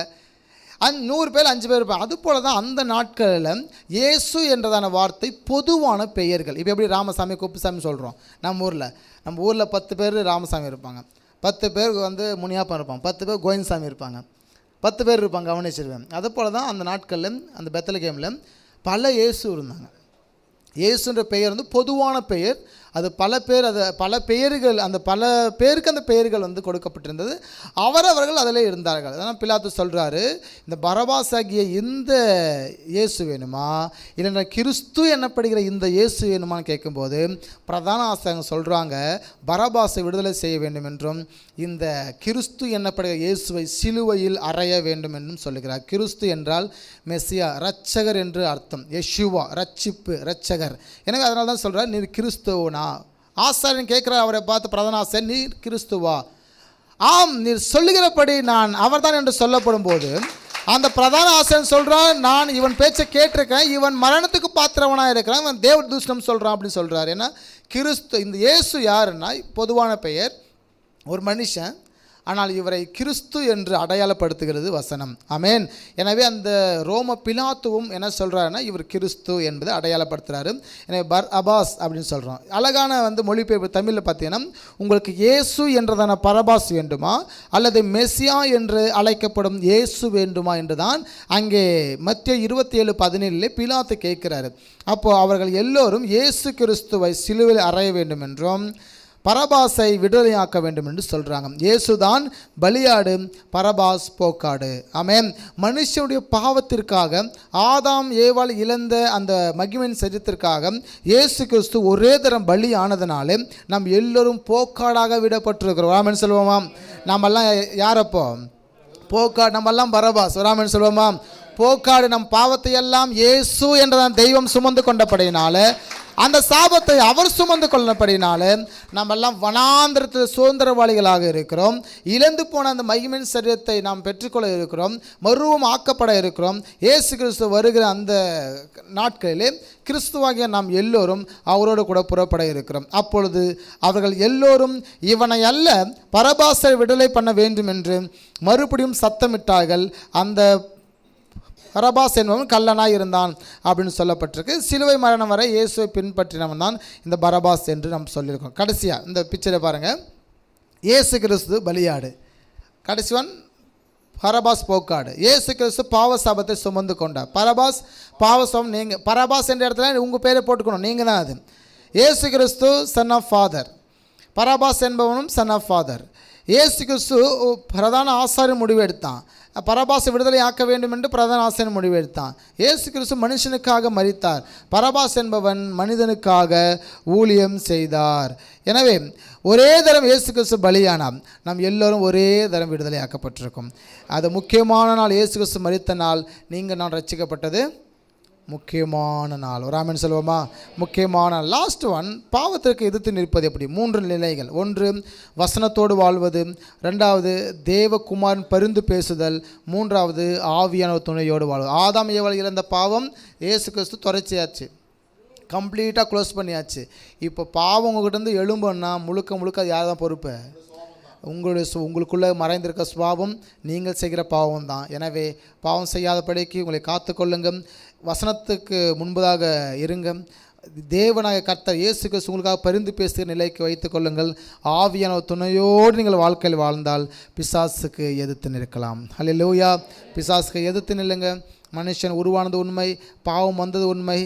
100 பேர் 5 பேர் இருப்பாங்க. அதுபோல் தான் அந்த நாட்களில் இயேசு என்றதான வார்த்தை பொதுவான பெயர்கள். இப்போ எப்படி ராமசாமி குப்புசாமி சொல்கிறோம், நம்ம ஊரில் 10 பேர் ராமசாமி இருப்பாங்க, 10 பேர் முனியாப்பன் இருப்பாங்க, 10 பேர் கோவிந்தசாமி இருப்பாங்க, 10 பேர் இருப்பாங்க, கவனிச்சிருவேன். அதுபோல் தான் அந்த நாட்களில் அந்த பெத்லகேமில் பல இயேசு இருந்தாங்க. இயேசுன்ற பெயர் பொதுவான பெயர். அது பல பெயர்கள், அந்த பல பேருக்கு அந்த பெயர்கள் வந்து கொடுக்கப்பட்டிருந்தது. அவரவர்கள் அதில் இருந்தார்கள். அதனால் பிலாத்து சொல்கிறாரு, இந்த பரபாஸ் ஆகிய இந்த இயேசு வேணுமா, இல்லைன்னா கிறிஸ்து என்னப்படுகிற இந்த இயேசு வேணுமான்னு கேட்கும்போது பிரதான ஆசாரியர்கள் சொல்கிறாங்க, பரபாஸை விடுதலை செய்ய வேண்டும் என்றும் இந்த கிறிஸ்து என்னப்படுகிற இயேசுவை சிலுவையில் அறைய வேண்டும் என்றும் சொல்லுகிறார். கிறிஸ்து என்றால் மெஸ்ஸியா, இரட்சகர் என்று அர்த்தம். யெஷுவா, ரட்சிப்பு, இரட்சகர். எனவே அதனால தான் சொல்கிறார், நீர் கிறிஸ்துவனா. ஆசாரியன் கேட்குறார் அவரை பார்த்து, பிரதான ஆசாரியன், நீர் கிறிஸ்துவா? ஆம், நீர் சொல்லுகிறபடி நான் அவர்தான் என்று சொல்லப்படும் போது அந்த பிரதான ஆசாரியன் சொல்கிறான், நான் இவன் பேச்சை கேட்டிருக்கேன், இவன் மரணத்துக்கு பாத்திரவனாக இருக்கிறான், இவன் தேவ தூஷணம் சொல்கிறான் அப்படின்னு சொல்கிறார். ஏன்னா கிறிஸ்து, இந்த இயேசு யாருன்னா பொதுவான பெயர், ஒரு மனுஷன். ஆனால் இவரை கிறிஸ்து என்று அடையாளப்படுத்துகிறது வசனம். ஆமென். எனவே அந்த ரோம பிலாத்துவும் என்ன சொல்கிறாருன்னா, இவர் கிறிஸ்து என்பதை அடையாளப்படுத்துகிறாரு. எனவே பரபாஸ் அப்படின்னு சொல்கிறோம். அழகான வந்து மொழிபெயர்ப்பு தமிழில் பார்த்தீங்கன்னா, உங்களுக்கு இயேசு என்றதான பரபாஸ் வேண்டுமா அல்லது மெஸ்ஸியா என்று அழைக்கப்படும் இயேசு வேண்டுமா என்று தான் அங்கே மத்தேயு 27:17 பிலாத்து கேட்கிறாரு. அப்போது அவர்கள் எல்லோரும் இயேசு கிறிஸ்துவை சிலுவையில் அறைய வேண்டும் என்றும் பரபாஸை விடுதலையாக்க வேண்டும் என்று சொல்கிறாங்க. இயேசுதான் பலியாடு, பரபாஸ் போக்காடு. ஆமென். மனுஷனுடைய பாவத்திற்காக ஆதாம் ஏவாள் இழந்த அந்த மகிமையின் சரீரத்திற்காக இயேசு கிறிஸ்து ஒரே தரம் பலி ஆனதுனாலே நாம் எல்லோரும் போக்காடாக விடப்பட்டிருக்கிறோம். ஆமென் சொல்லுவோமா? நம்மெல்லாம் யாரப்போ போக்காடு, நம்மெல்லாம் பரபாஸ். ஆமென் சொல்லுவோமா? போக்காடு. நம் பாவத்தை எல்லாம் இயேசு என்றதான் தெய்வம் சுமந்து கொண்டபடினால, அந்த சாபத்தை அவர் சுமந்து கொள்ளப்படினால நம்மெல்லாம் வனாந்திரத்தில் சுதந்திரவாளிகளாக இருக்கிறோம். இழந்து போன அந்த மகிமையின் சரீரத்தை நாம் பெற்றுக்கொள்ள இருக்கிறோம், மறுவும் ஆக்கப்பட இருக்கிறோம். இயேசு கிறிஸ்து வருகிற அந்த நாட்களிலே கிறிஸ்துவாகிய நாம் எல்லோரும் அவரோடு கூட புறப்பட இருக்கிறோம். அப்பொழுது அவர்கள் எல்லோரும் இவனை அல்ல பரபாசை விடுதலை பண்ண வேண்டும் என்று மறுபடியும் சத்தமிட்டார்கள். அந்த பரபாஸ் என்பவன் கள்ளனாய் இருந்தான் அப்படின்னு சொல்லப்பட்டிருக்கு. சிலுவை மரணம் வரை இயேசுவை பின்பற்றினவன் தான் இந்த பரபாஸ் என்று நாம் சொல்லியிருக்கோம். கடைசியாக இந்த பிக்சரை பாருங்கள். இயேசு கிறிஸ்து பலியாடு, கடைசிவன் பரபாஸ் போக்காடு. இயேசு கிறிஸ்து பாவ சாபத்தை சுமந்து கொண்டார். பரபாஸ் பாவசாபம். நீங்கள் பரபாஸ் என்ற இடத்துல உங்கள் பேரை போட்டுக்கணும், நீங்கள் தான் அது. Yesu Kristhu son of father, Barabbas என்பவனும் son of father. Yesu Kristhu பிரதான ஆசாரியன் முடிவு எடுத்தான், பரபாசை விடுதலை ஆக்க வேண்டும் என்று பிரதான ஆசாரியன் முடிவு எடுத்தான். இயேசு கிறிஸ்து மனுஷனுக்காக மரித்தார், பரபாஸ் என்பவன் மனிதனுக்காக ஊழியம் செய்தார். எனவே ஒரே தரம் இயேசு கிறிஸ்து பலியானார், நாம் எல்லோரும் ஒரே தரம் விடுதலை ஆக்கப்பட்டிருக்கும். அது முக்கியமான நாள். இயேசு கிறிஸ்து மரித்த நாள், நீங்கள் நான் ரட்சிக்கப்பட்டது முக்கியமான நாள். ஒரு ஆமென் சொல்லுவோமா? முக்கியமான லாஸ்ட் ஒன், பாவத்திற்கு எதிர்த்து நிற்பது எப்படி? 3 நிலைகள். 1 வசனத்தோடு வாழ்வது, 2வது தேவகுமாரன் பரிந்து பேசுதல், 3வது ஆவியான துணையோடு வாழ்வது. ஆதாம் ஏவாள் இழந்த பாவம் இயேசு கிறிஸ்து தொடர்ச்சியாச்சு, கம்ப்ளீட்டாக க்ளோஸ் பண்ணியாச்சு. இப்போ பாவம் உங்கள்கிட்ட எழும்புன்னா முழுக்க அது யார் தான் பொறுப்பு? உங்களுக்குள்ளே மறைந்திருக்க சுபாவம், நீங்கள் செய்கிற பாவம் தான். எனவே பாவம் செய்யாதபடிக்கு உங்களை காத்து கொள்ளுங்க, வசனத்துக்கு முன்பதாக இருங்க. தேவனாக கர்த்தர் இயேசு கிறிஸ்து உங்களுக்காக பரிந்து பேசுகிற நிலைக்கு வைத்துக் கொள்ளுங்கள். ஆவியான துணையோடு நீங்கள் வாழ்க்கையில் வாழ்ந்தால் பிசாசுக்கு எதிர்த்து நிற்கலாம். அல்லேலூயா. பிசாசுக்கு எதிர்த்து நில்லுங்க. மனுஷன் உருவானது உண்மை, பாவம் வந்தது உண்மை,